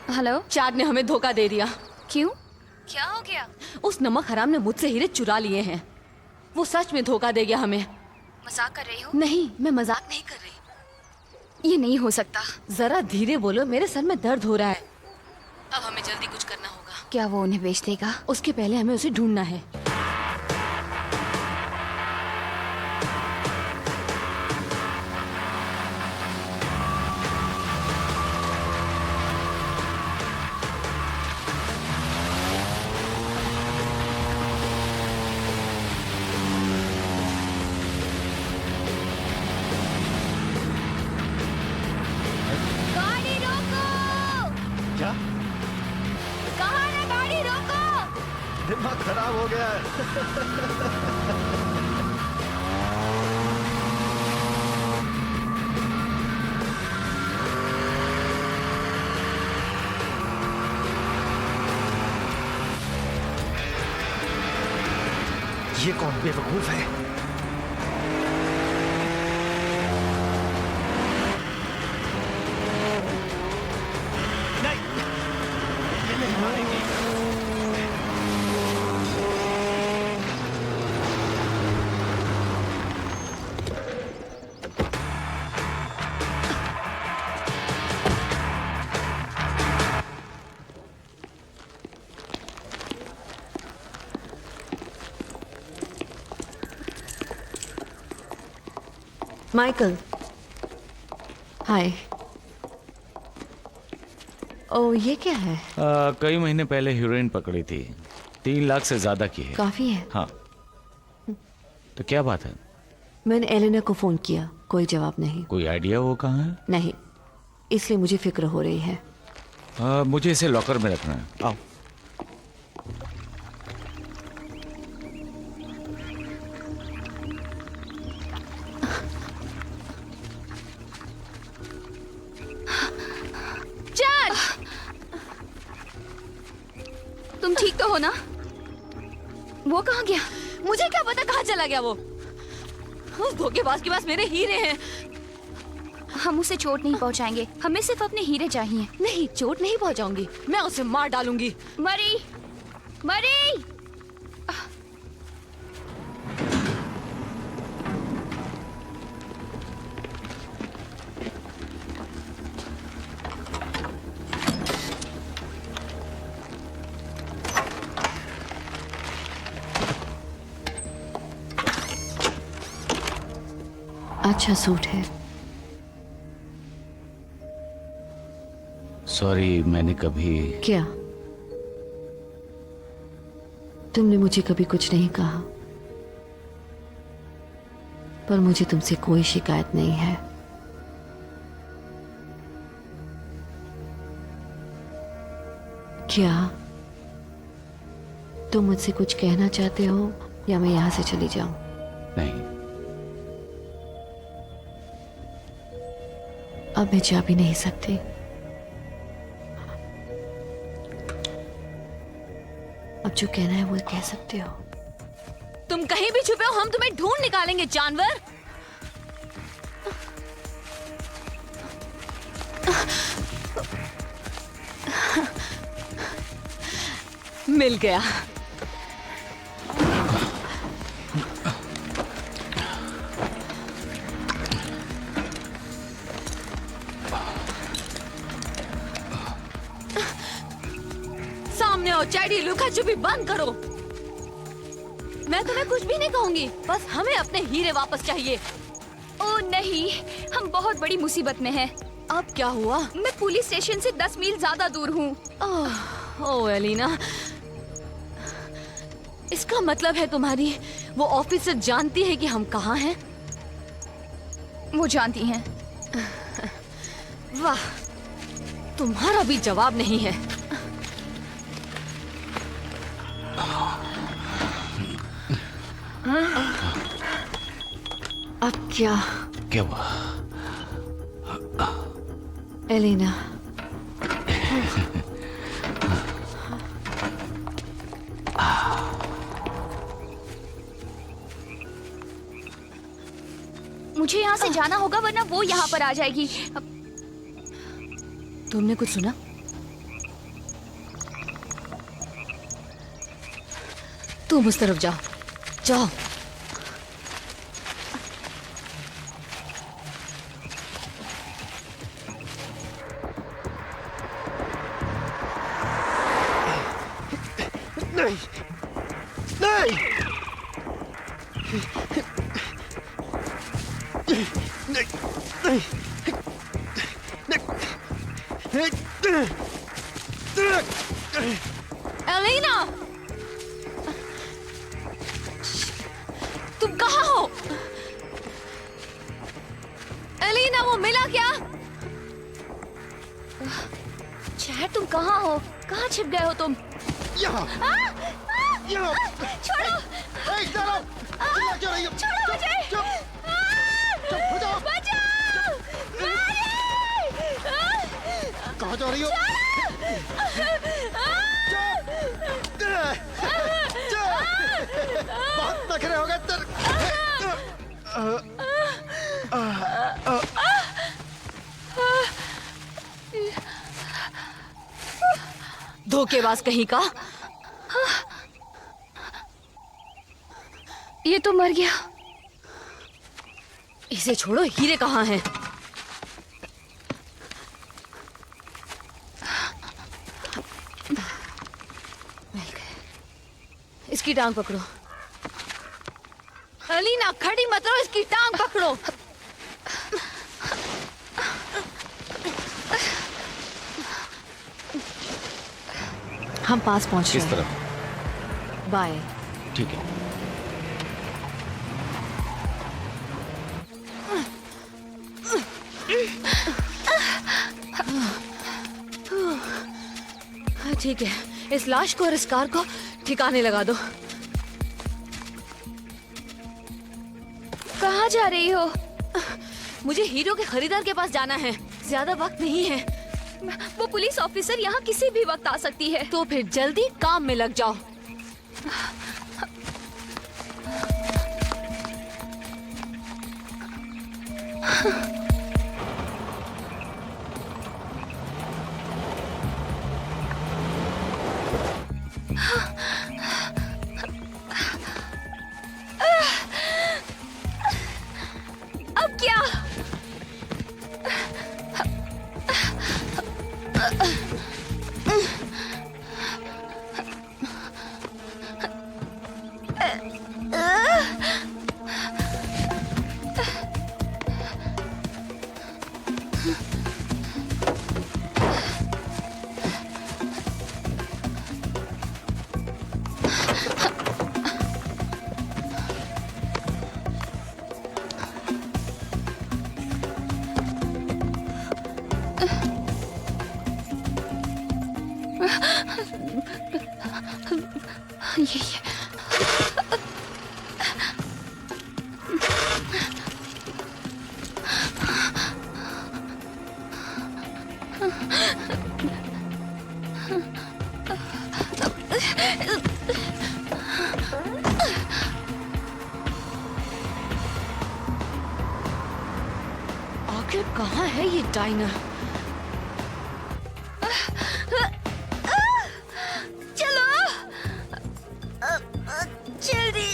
हेलो। चार्ड ने हमें धोखा दे दिया। क्यों? क्या हो गया? उस नमक हराम ने मुझसे हीरे चुरा लिए हैं। वो सच में धोखा दे गया हमें। मजाक कर रही हो? नहीं, मैं मजाक नहीं कर रही। ये नहीं हो सकता। जरा धीरे बोलो, मेरे सर में दर्द हो रहा है। अब हमें जल्दी कुछ करना होगा। क्या वो उन्हें बेच देगा? उसके पहले हमें उसे ढूंढना है। गाड़ी रोको! क्या? कहाँ है गाड़ी? रोको! दिमाग खराब हो गया है। ये कौन बेवकूफ है? माइकल, हाय। ओ, ये क्या है? कई महीने पहले हीरोइन पकड़ी थी, 3 लाख से ज्यादा की है। काफी है। हाँ, तो क्या बात है? मैंने एलेना को फोन किया, कोई जवाब नहीं। कोई आइडिया वो कहाँ है? नहीं, इसलिए मुझे फिक्र हो रही है। मुझे इसे लॉकर में रखना है। आओ। तुम ठीक तो हो ना? वो कहाँ गया? मुझे क्या पता कहाँ चला गया वो। उस धोखेबाज के पास मेरे हीरे हैं। हम उसे चोट नहीं पहुंचाएंगे, हमें सिर्फ अपने हीरे चाहिए। नहीं, चोट नहीं पहुंचाऊंगी, मैं उसे मार डालूंगी। मरी, मरी! अच्छा सूट है। सॉरी, मैंने कभी। क्या? तुमने मुझे कभी कुछ नहीं कहा, पर मुझे तुमसे कोई शिकायत नहीं है। क्या तुम मुझसे कुछ कहना चाहते हो या मैं यहां से चली जाऊं? नहीं। अब मैं जा भी नहीं सकती। अब जो कहना है वो कह सकते हो। तुम कहीं भी छुपे हो, हम तुम्हें ढूंढ निकालेंगे जानवर। मिल गया। सामने आओ चैडी, लुका छुपी बंद करो। मैं तुम्हें कुछ भी नहीं कहूंगी, बस हमें अपने हीरे वापस चाहिए। ओ नहीं, हम बहुत बड़ी मुसीबत में हैं। अब क्या हुआ? मैं पुलिस स्टेशन से 10 मील ज्यादा दूर हूँ। ओह एलिना, इसका मतलब है तुम्हारी वो ऑफिसर जानती है कि हम कहाँ हैं? वो जानती हैं। वाह, तुम्हारा भी जवाब नहीं है। अब क्या? क्या हुआ? एलिना, मुझे यहाँ से जाना होगा वरना वो यहाँ पर आ जाएगी। तुमने कुछ सुना? तुम उस तरफ जाओ, जाओ। नहीं, नहीं, एलिना, तुम कहाँ हो? एलिना, वो मिला क्या? चैड, तुम कहाँ हो? कहाँ छिप गए हो तुम? यहाँ, यहाँ, छोड़ो! चलो, क्यों रही हो? छोड़ो मुझे! चुप हो जाओ। बचाओ! कहाँ जा रही हो? बहुत नखरे हो गए तेरे। धोखेबाज कहीं का। ये तो मर गया। इसे छोड़ो, हीरे कहाँ हैं? इसकी टांग पकड़ो। एलिना, खड़ी मत रहो, इसकी टांग पकड़ो। हम पास पहुंच रहे किस हैं। तरफ? बाय। ठीक है। ठीक है, इस लाश को और इस कार को ठिकाने लगा दो। कहाँ जा रही हो? मुझे हीरो के खरीदार के पास जाना है, ज्यादा वक्त नहीं है। वो पुलिस ऑफिसर यहाँ किसी भी वक्त आ सकती है। तो फिर जल्दी काम में लग जाओ। अब क्या? ये डाइना, चलो जल्दी।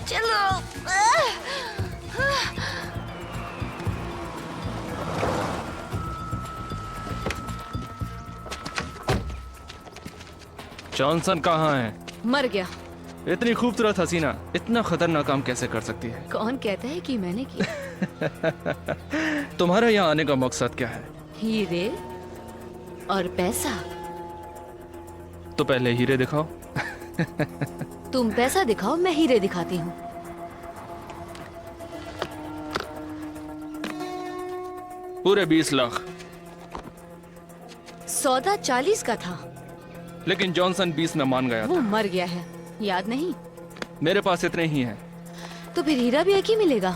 चलो जॉनसन कहाँ है? मर गया। इतनी खूबसूरत हसीना इतना खतरनाक काम कैसे कर सकती है? कौन कहता है कि मैंने किया? तुम्हारा यहाँ आने का मकसद क्या है? हीरे और पैसा। तो पहले हीरे दिखाओ। तुम पैसा दिखाओ, मैं हीरे दिखाती हूँ। पूरे 20 लाख। सौदा 40 का था। लेकिन जॉनसन 20 में मान गया वो था। मर गया है, याद नहीं? मेरे पास इतने ही हैं। तो फिर हीरा भी एक ही मिलेगा।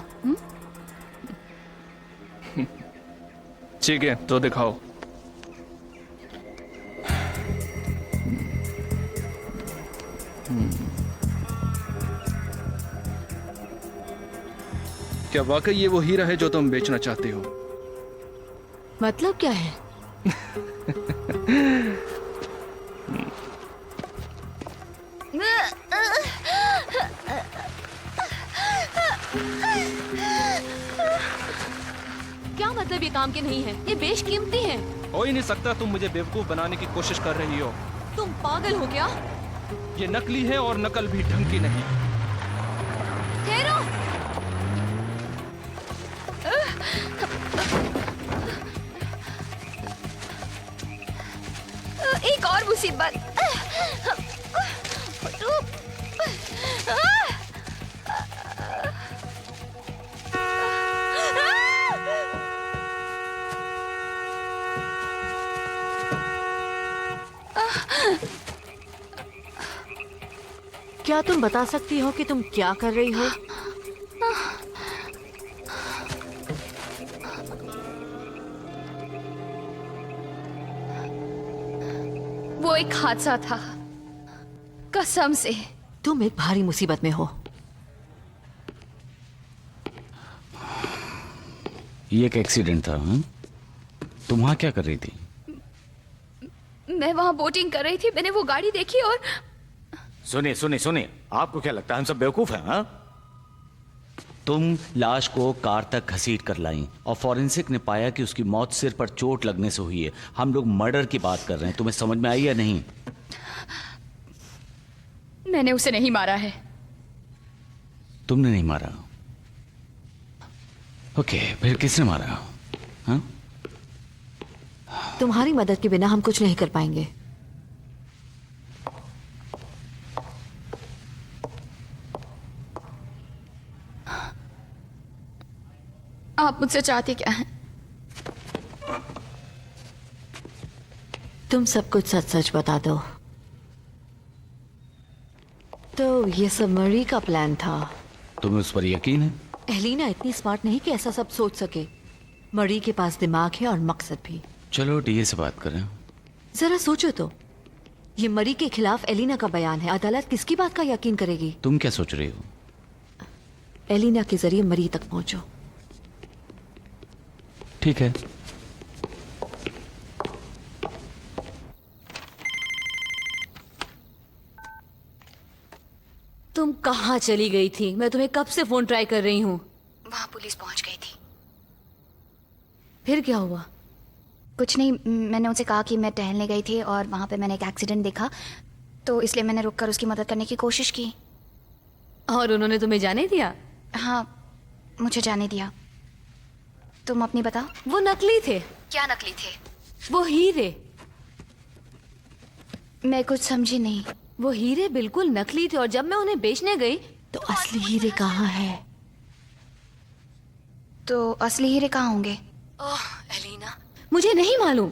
ठीक है, तो दिखाओ। क्या वाकई ये वो हीरा है जो तुम बेचना चाहती हो? मतलब क्या है? क्या मतलब? ये काम के नहीं है, ये बेशकीमती है। हो ही नहीं सकता, तुम मुझे बेवकूफ बनाने की कोशिश कर रही हो। तुम पागल हो क्या? ये नकली है और नकल भी ढंग की नहीं। ठहरो। एक और मुसीबत। क्या तुम बता सकती हो कि तुम क्या कर रही हो? वो एक हादसा था, कसम से। तुम एक भारी मुसीबत में हो। ये एक एक्सीडेंट था। तुम वहां क्या कर रही थी? मैं वहां बोटिंग कर रही थी, मैंने वो गाड़ी देखी और सुनिए सुनिए सुनिए, आपको क्या लगता है हम सब बेवकूफ हैं? हाँ? तुम लाश को कार तक घसीट कर लाई और फॉरेंसिक ने पाया कि उसकी मौत सिर पर चोट लगने से हुई है। हम लोग मर्डर की बात कर रहे हैं, तुम्हें समझ में आई या नहीं? मैंने उसे नहीं मारा है। तुमने नहीं मारा? ओके, फिर किसने मारा? हाँ? तुम्हारी मदद के बिना हम कुछ नहीं कर पाएंगे। आप मुझसे चाहते क्या हैं? तुम सब कुछ सच सच बता दो। तो ये सब मरी का प्लान था? तुम्हें उस पर यकीन है? एलिना इतनी स्मार्ट नहीं कि ऐसा सब सोच सके। मरी के पास दिमाग है और मकसद भी। चलो डीए से बात करें। जरा सोचो तो, ये मरी के खिलाफ एलिना का बयान है। अदालत किसकी बात का यकीन करेगी? तुम क्या सोच रही हो? एलिना के जरिए मरी तक पहुंचो। ठीक है। तुम कहाँ चली गई थी? मैं तुम्हें कब से फोन ट्राई कर रही हूँ। वहां पुलिस पहुंच गई थी। फिर क्या हुआ? कुछ नहीं, मैंने उनसे कहा कि मैं टहलने गई थी और वहां पे मैंने एक एक्सीडेंट देखा, तो इसलिए मैंने रुककर उसकी मदद करने की कोशिश की। और उन्होंने तुम्हें जाने दिया? हाँ, मुझे जाने दिया। तुम अपनी बताओ। वो नकली थे। क्या नकली थे? वो हीरे। मैं कुछ समझी नहीं। वो हीरे बिल्कुल नकली थे और जब मैं उन्हें बेचने गई तो असली हीरे कहाँ है? तो असली हीरे कहाँ होंगे? ओह एलिना, मुझे नहीं मालूम।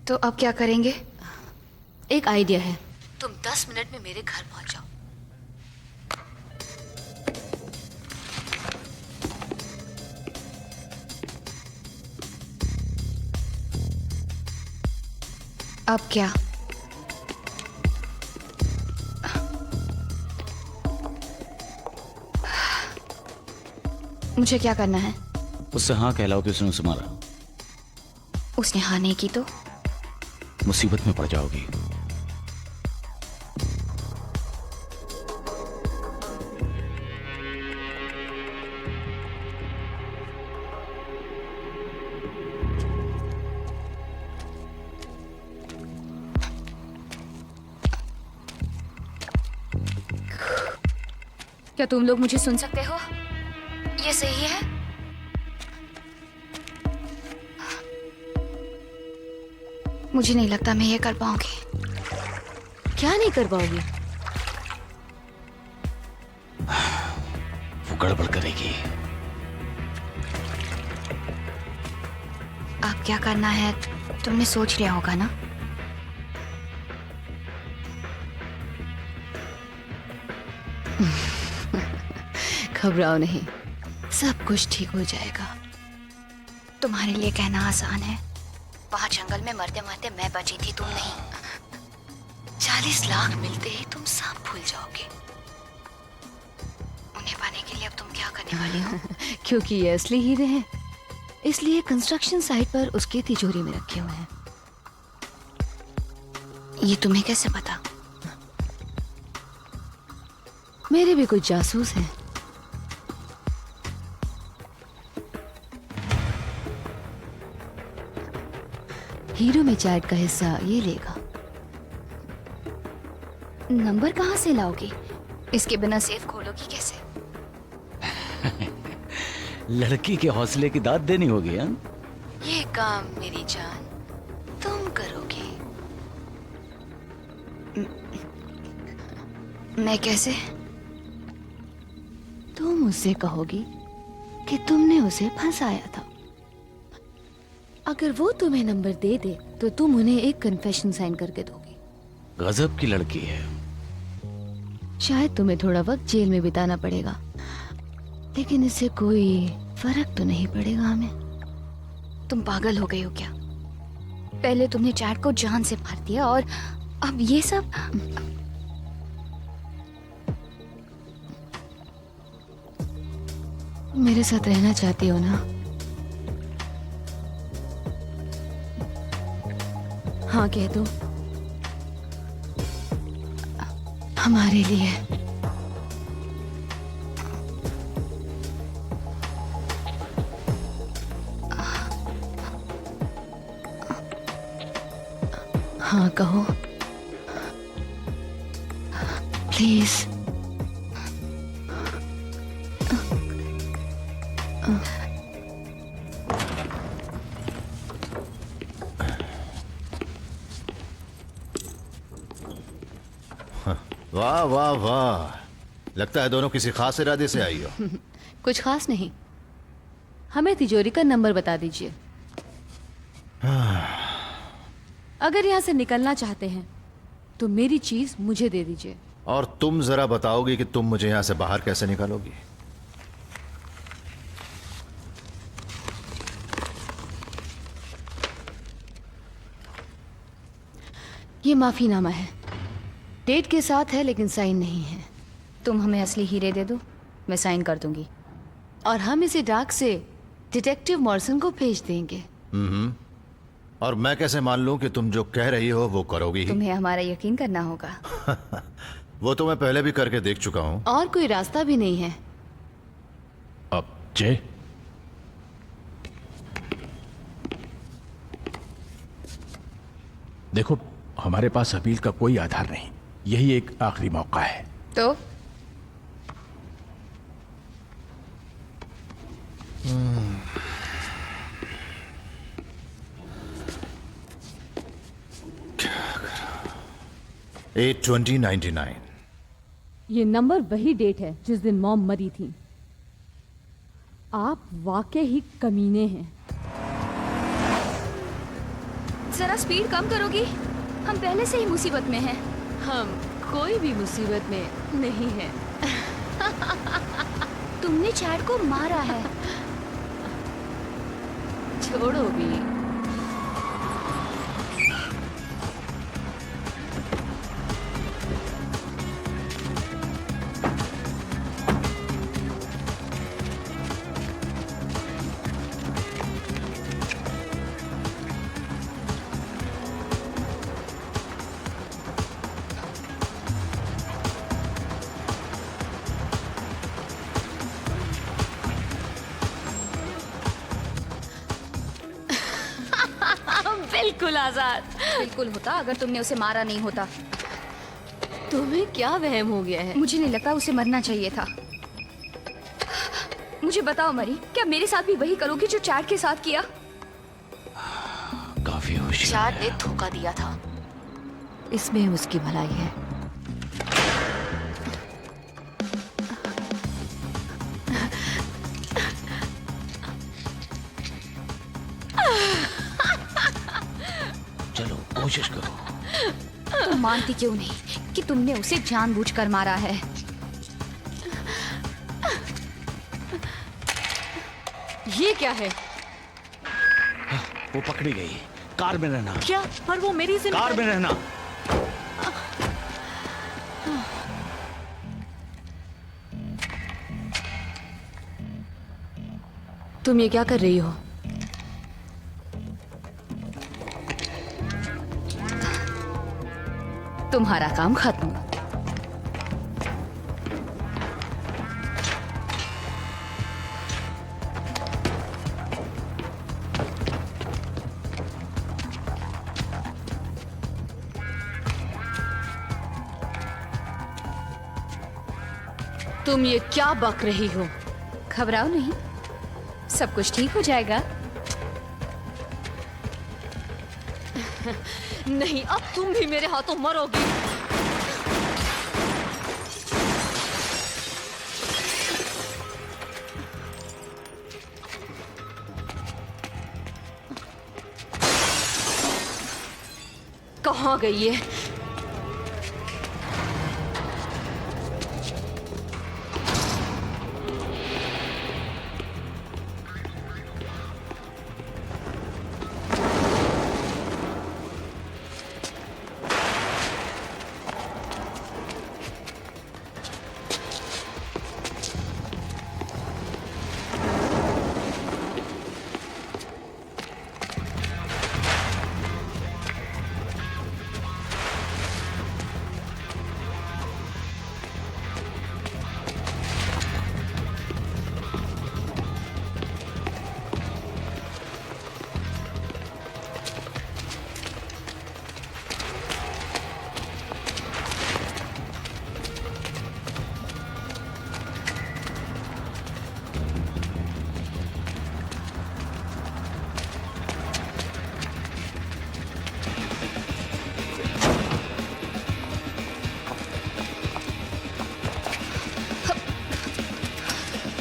तो अब क्या करेंगे? एक आइडिया है। तुम 10 मिनट में मेरे घर पहुंच जाओ। अब क्या? मुझे क्या करना है? उससे हाँ कहलाओ कि उसने उसे मारा। उसने हाँ नहीं की तो? मुसीबत में पड़ जाओगी। क्या तुम लोग मुझे सुन सकते हो? ये सही है? मुझे नहीं लगता मैं ये कर पाऊंगी। क्या नहीं कर पाओगी? वो गड़बड़ करेगी। अब क्या करना है तुमने सोच लिया होगा ना? घबराओ नहीं, सब कुछ ठीक हो जाएगा। तुम्हारे लिए कहना आसान है। वहां जंगल में मरते मरते मैं बची थी, तुम नहीं। 40 लाख मिलते ही तुम सब भूल जाओगे। उन्हें पाने के लिए अब तुम क्या करने वाली हो? क्योंकि ये असली हीरे हैं, इसलिए कंस्ट्रक्शन साइट पर उसकी तिजोरी में रखे हुए हैं। ये तुम्हें कैसे पता? मेरे भी कुछ जासूस हैं। हीरो में चैट का हिस्सा ये लेगा। नंबर कहाँ से लाओगी? इसके बिना सेफ खोलोगी कैसे? लड़की के हौसले की दाद देनी होगी। हाँ, ये काम मेरी जान तुम करोगे। मैं कैसे? तुम उससे कहोगी कि तुमने उसे फंसाया था। अगर वो तुम्हें नंबर दे दे तो तुम उन्हें एक कन्फेशन साइन करके दोगी। गजब की लड़की है। शायद तुम्हें थोड़ा वक्त जेल में बिताना पड़ेगा, लेकिन इससे कोई फर्क तो नहीं पड़ेगा हमें। तुम पागल हो गई हो क्या? पहले तुमने चैट को जान से मार दिया और अब ये सब। मेरे साथ रहना चाहती हो ना? हाँ कह दो। हमारे लिए। हाँ कहो प्लीज। वाह वाह वाह, लगता है दोनों किसी खास इरादे से आई हो। कुछ खास नहीं, हमें तिजोरी का नंबर बता दीजिए। अगर यहाँ से निकलना चाहते हैं तो मेरी चीज मुझे दे दीजिए। और तुम जरा बताओगी कि तुम मुझे यहां से बाहर कैसे निकालोगी? ये माफीनामा है, डेट के साथ है लेकिन साइन नहीं है। तुम हमें असली हीरे दे दो, मैं साइन कर दूंगी। और हम इसे डाक से डिटेक्टिव मॉर्सन को भेज देंगे। और मैं कैसे मान लूं कि तुम जो कह रही हो वो करोगी ही? तुम्हें हमारा यकीन करना होगा। वो तो मैं पहले भी करके देख चुका हूं। और कोई रास्ता भी नहीं है। अब जय, देखो हमारे पास अपील का कोई आधार नहीं, यही एक आखिरी मौका है। तो एट 2099। ये नंबर वही डेट है जिस दिन मॉम मरी थी। आप वाकई ही कमीने हैं। जरा स्पीड कम करोगी? हम पहले से ही मुसीबत में हैं। हम कोई भी मुसीबत में नहीं है। तुमने चैट को मारा है। छोड़ो भी। बिल्कुल आजाद। बिल्कुल होता अगर तुमने उसे मारा नहीं होता। तुम्हें क्या वहम हो गया है? मुझे नहीं लगता उसे मरना चाहिए था। मुझे बताओ मरी, क्या मेरे साथ भी वही करोगी जो चैट के साथ किया? काफी होशियार चैट ने धोखा दिया था, इसमें उसकी भलाई है। चलो कोशिश करो। तुम मानती क्यों नहीं कि तुमने उसे जानबूझकर मारा है? ये क्या है? वो पकड़ी गई। कार में रहना। क्या? पर वो मेरी कार में रहना। तुम ये क्या कर रही हो? तुम्हारा काम खत्म। तुम ये क्या बक रही हो? घबराओ नहीं, सब कुछ ठीक हो जाएगा। नहीं, अब तुम भी मेरे हाथों मरोगी। कहाँ गई ये?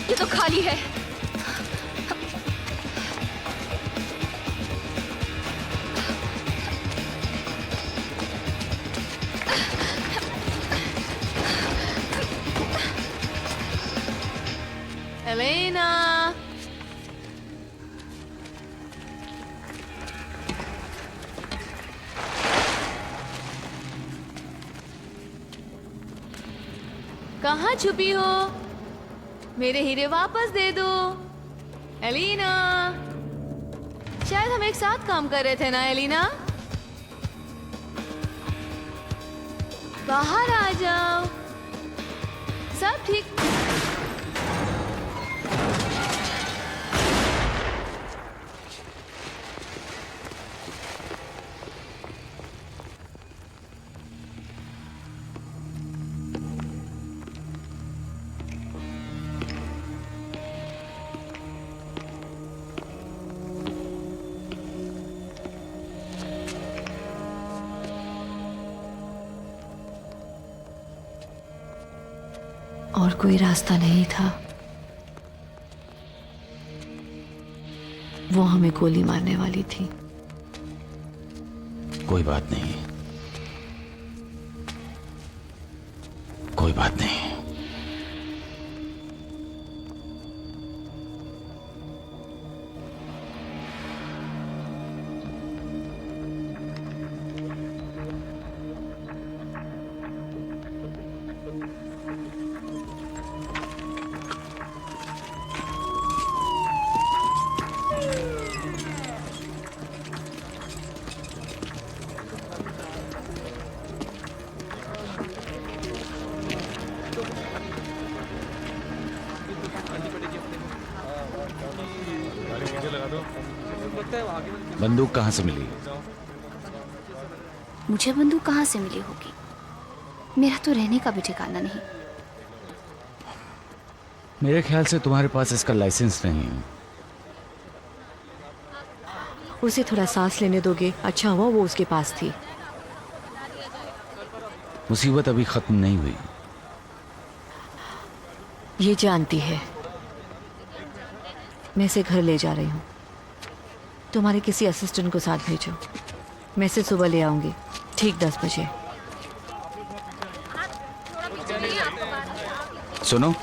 ये तो खाली है। एलेना, कहाँ छुपी हो? मेरे हीरे वापस दे दो। एलिना, शायद हम एक साथ काम कर रहे थे ना एलिना? बाहर आ जाओ। सब ठीक। और कोई रास्ता नहीं था। वो हमें गोली मारने वाली थी। कोई बात नहीं, कोई बात नहीं। बंदूक कहाँ से मिली? मुझे बंदूक कहाँ से मिली होगी? मेरा तो रहने का भी ठिकाना नहीं। मेरे ख्याल से तुम्हारे पास इसका लाइसेंस नहीं है। उसे थोड़ा सांस लेने दोगे? अच्छा हुआ वो उसके पास थी। मुसीबत अभी खत्म नहीं हुई। ये जानती है। मैं इसे घर ले जा रही हूँ। तुम्हारे किसी असिस्टेंट को साथ भेजो। मैं इसे सुबह ले आऊंगी ठीक 10 बजे। सुनो,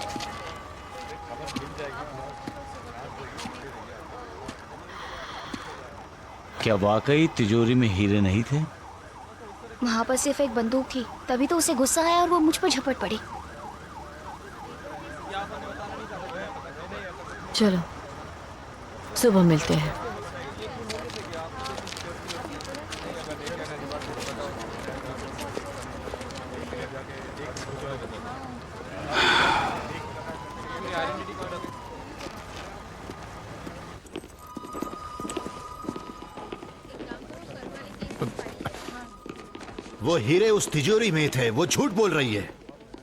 क्या वाकई तिजोरी में हीरे नहीं थे? वहां पर सिर्फ एक बंदूक थी, तभी तो उसे गुस्सा आया और वो मुझ पर झपट पड़ी। चलो सुबह मिलते हैं। वो हीरे उस तिजोरी में थे। वो झूठ बोल रही है।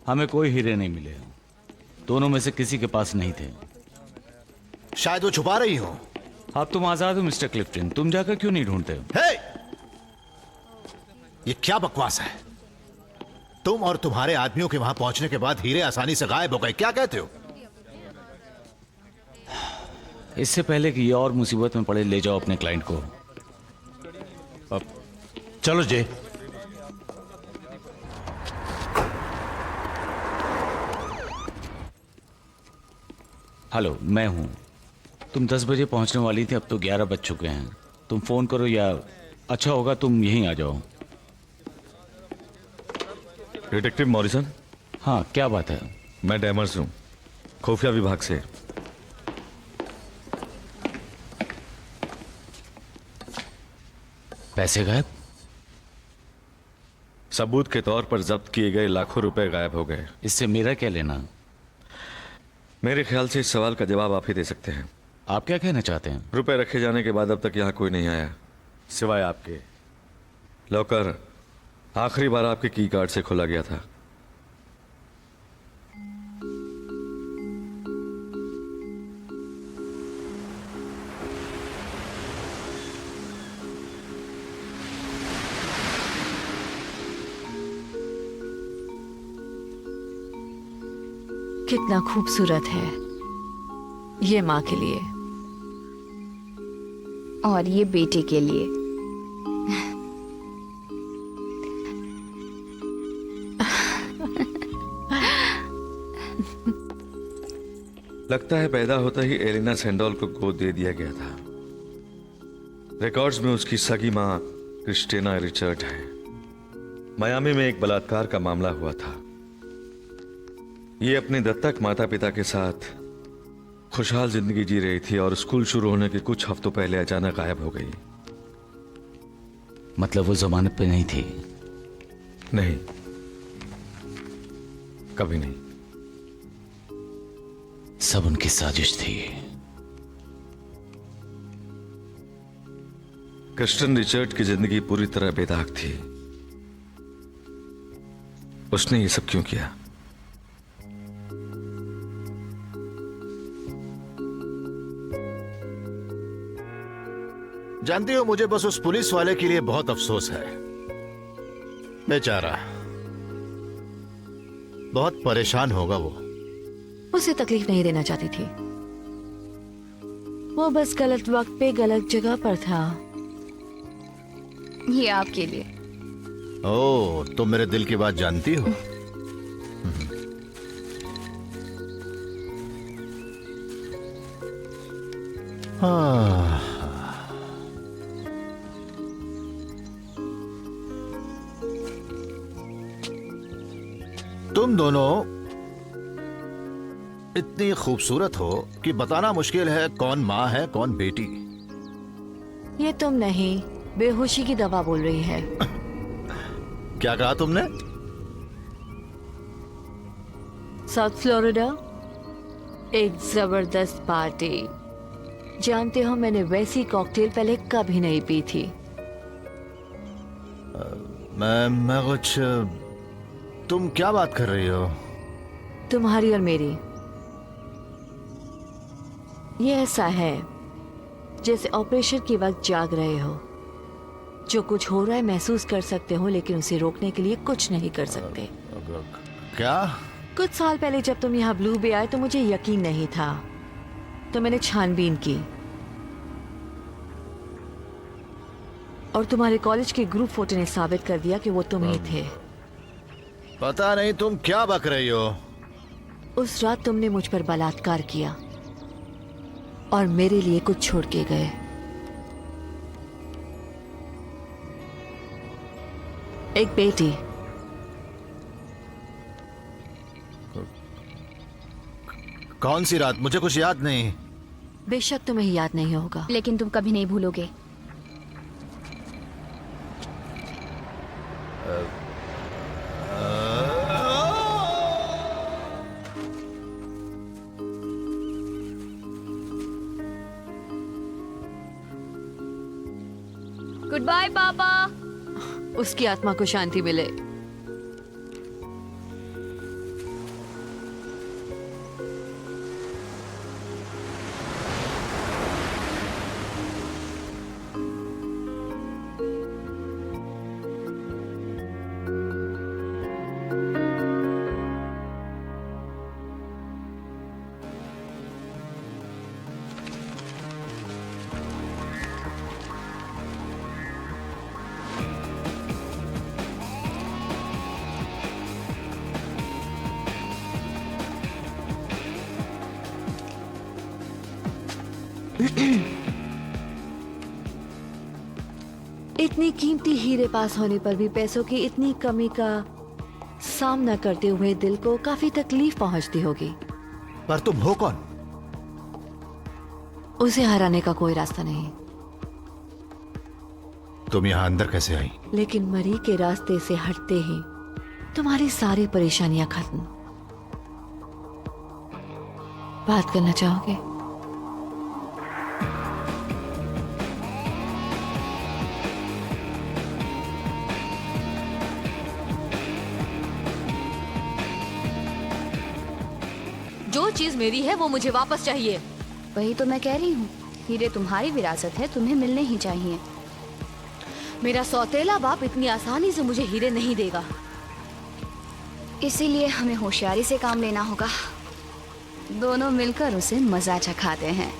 हमें कोई हीरे नहीं मिले। दोनों में से किसी के पास नहीं थे। शायद वो छुपा रही हो। अब तुम आजाद हो मिस्टर क्लिफ्टन, तुम जाकर क्यों नहीं ढूंढते हो? हे! ये क्या बकवास है? तुम और तुम्हारे आदमियों के वहां पहुंचने के बाद हीरे आसानी से गायब हो गए। क्या कहते हो? इससे पहले कि ये और मुसीबत में पड़े, ले जाओ अपने क्लाइंट को। अब चलो जे। हेलो, मैं हूं। तुम 10 बजे पहुंचने वाली थी, अब तो 11 बज चुके हैं। तुम फोन करो या अच्छा होगा तुम यहीं आ जाओ। Detective Morrison? हाँ, क्या बात है? मैं डैमर्स हूँ, खुफिया विभाग से। पैसे गायब? सबूत के तौर पर जब्त किए गए लाखों रुपए गायब हो गए। इससे मेरा क्या लेना? मेरे ख्याल से इस सवाल का जवाब आप ही दे सकते हैं। आप क्या कहना चाहते हैं? रुपए रखे जाने के बाद अब तक यहाँ कोई नहीं आया सिवाय आपके। लॉकर आखिरी बार आपके की कार्ड से खोला गया था। कितना खूबसूरत है ये माँ के लिए और ये बेटे के लिए। लगता है पैदा होता ही एलिना सैंडोल को गोद दे दिया गया था। रिकॉर्ड्स में उसकी सगी मां क्रिस्टीना रिचर्ड है। मियामी में एक बलात्कार का मामला हुआ था। ये अपने दत्तक माता पिता के साथ खुशहाल जिंदगी जी रही थी और स्कूल शुरू होने के कुछ हफ्तों पहले अचानक गायब हो गई। मतलब वो जमानत पे नहीं थी? नहीं, कभी नहीं। सब उनकी साजिश थी। क्रिस्टन रिचर्ड की जिंदगी पूरी तरह बेदाग थी। उसने ये सब क्यों किया? जानती हो, मुझे बस उस पुलिस वाले के लिए बहुत अफसोस है। बेचारा बहुत परेशान होगा वो। उसे तकलीफ नहीं देना चाहती थी। वो बस गलत वक्त पे गलत जगह पर था। ये आपके लिए। ओह, तुम मेरे दिल की बात जानती हो। हाँ, तुम दोनों इतनी खूबसूरत हो कि बताना मुश्किल है कौन माँ है कौन बेटी। ये तुम नहीं, बेहोशी की दवा बोल रही है। क्या कहा तुमने? साउथ फ्लोरिडा एक जबरदस्त पार्टी। जानते हो मैंने वैसी कॉकटेल पहले कभी नहीं पी थी। मैं कुछ तुम क्या बात कर रही हो? तुम्हारी और मेरी ये ऐसा है जैसे ऑपरेशन के वक्त जाग रहे हो, जो कुछ हो रहा है महसूस कर सकते हो लेकिन उसे रोकने के लिए कुछ नहीं कर सकते। क्या? कुछ साल पहले जब तुम यहाँ ब्लू बे आए तो मुझे यकीन नहीं था, तो मैंने छानबीन की और तुम्हारे कॉलेज के ग्रुप फोटो ने साबित कर दिया कि वो तुम ही थे। पता नहीं तुम क्या बक रही हो। उस रात तुमने मुझ पर बलात्कार किया और मेरे लिए कुछ छोड़ के गए। एक बेटी। कौन सी रात? मुझे कुछ याद नहीं। बेशक तुम्हें याद नहीं होगा, लेकिन तुम कभी नहीं भूलोगे। गुड बाय पापा। उसकी आत्मा को शांति मिले। इतनी कीमती हीरे पास होने पर भी पैसों की इतनी कमी का सामना करते हुए दिल को काफी तकलीफ पहुंचती होगी। पर तुम हो कौन? उसे हराने का कोई रास्ता नहीं। तुम यहाँ अंदर कैसे आई? लेकिन मरी के रास्ते से हटते ही तुम्हारी सारी परेशानियां खत्म। बात करना चाहोगे? जो चीज मेरी है वो मुझे वापस चाहिए। वही तो मैं कह रही हूँ, हीरे तुम्हारी विरासत है, तुम्हें मिलने ही चाहिए। मेरा सौतेला बाप इतनी आसानी से मुझे हीरे नहीं देगा। इसीलिए हमें होशियारी से काम लेना होगा। दोनों मिलकर उसे मजा चखाते हैं।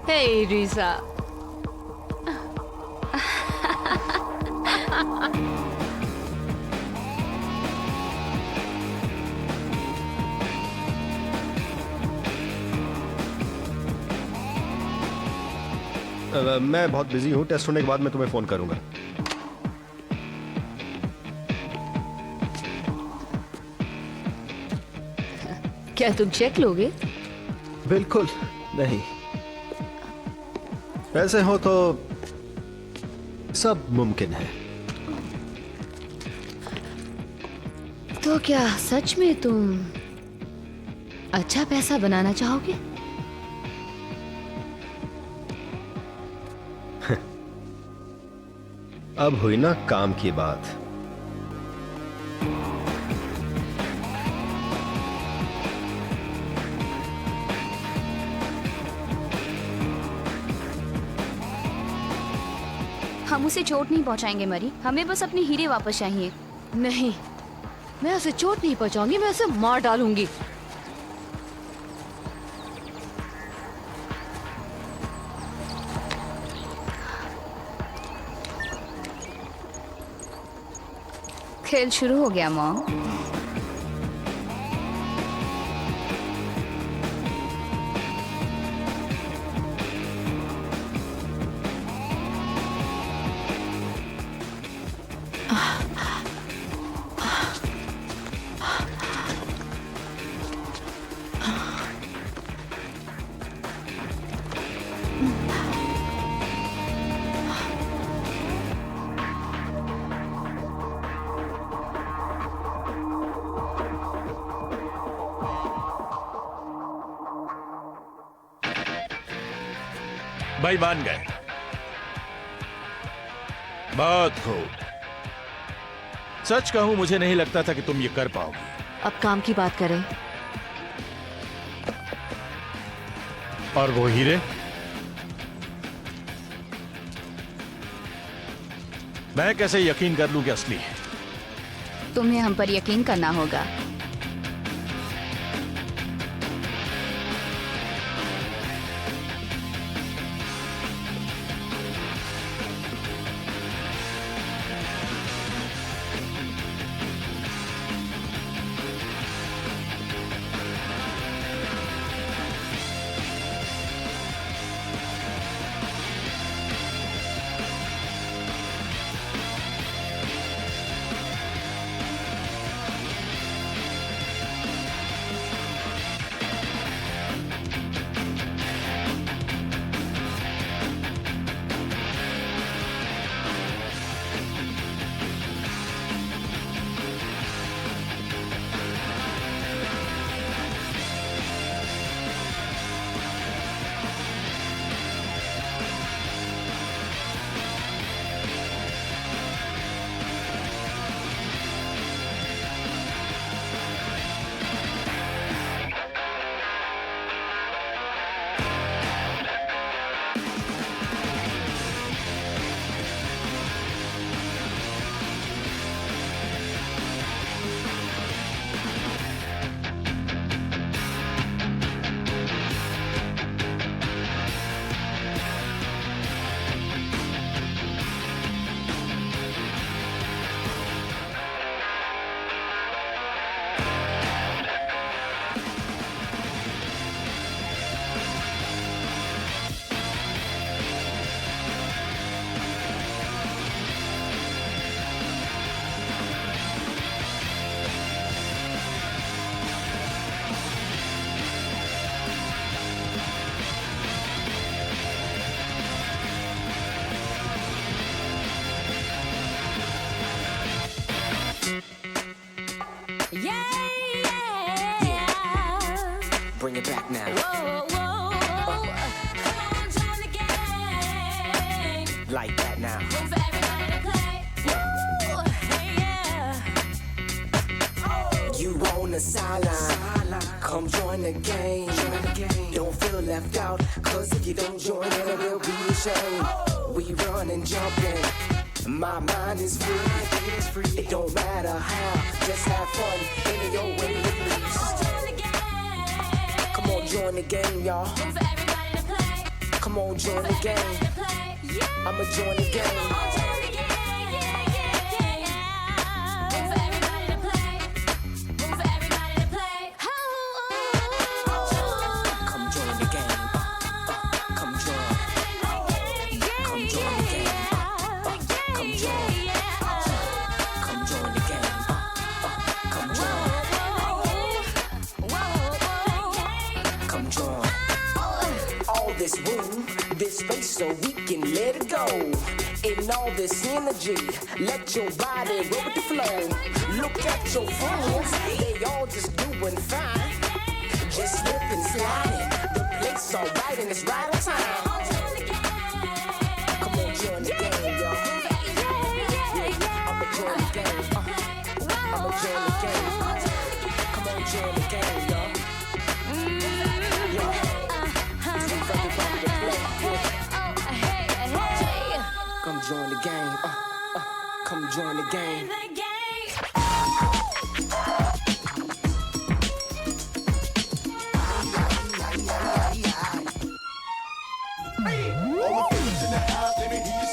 हे रीसा, मैं बहुत बिजी हूँ। टेस्ट होने के बाद मैं तुम्हें फोन करूंगा। क्या तुम चेक लोगे? बिल्कुल नहीं। पैसे हो तो सब मुमकिन है। तो क्या सच में तुम अच्छा पैसा बनाना चाहोगे? अब हुई ना काम की बात। हम उसे चोट नहीं पहुंचाएंगे मरी, हमें बस अपने हीरे वापस चाहिए। नहीं, मैं उसे चोट नहीं पहुंचाऊंगी, मैं उसे मार डालूंगी। खेल शुरू हो गया मॉम। भाई मान गए। बहुत खूब। सच कहूं मुझे नहीं लगता था कि तुम ये कर पाओगी। अब काम की बात करें। और वो हीरे, मैं कैसे यकीन कर लूं कि असली है? तुम्हें हम पर यकीन करना होगा। Bring it back now. Like that now. You on the sideline, come join the game. Don't feel left out, cause if you don't join then it will be a shame. We run and jumping, my mind is free. It don't matter how, just have fun in your way with me. Come on, join the game, y'all. Come on, join the game. I'ma join the game. This space so we can let it go. In all this energy, let your body roll with the flow. Look at your friends, they all just doing fine. Just slip and slide. The place alright and it's right on time. Come on, join the game, y'all. I'ma join the game. I'ma join the game. Come on, join the game, y'all. Come join the game. Come join the game. All the fellas in the house, let me hear you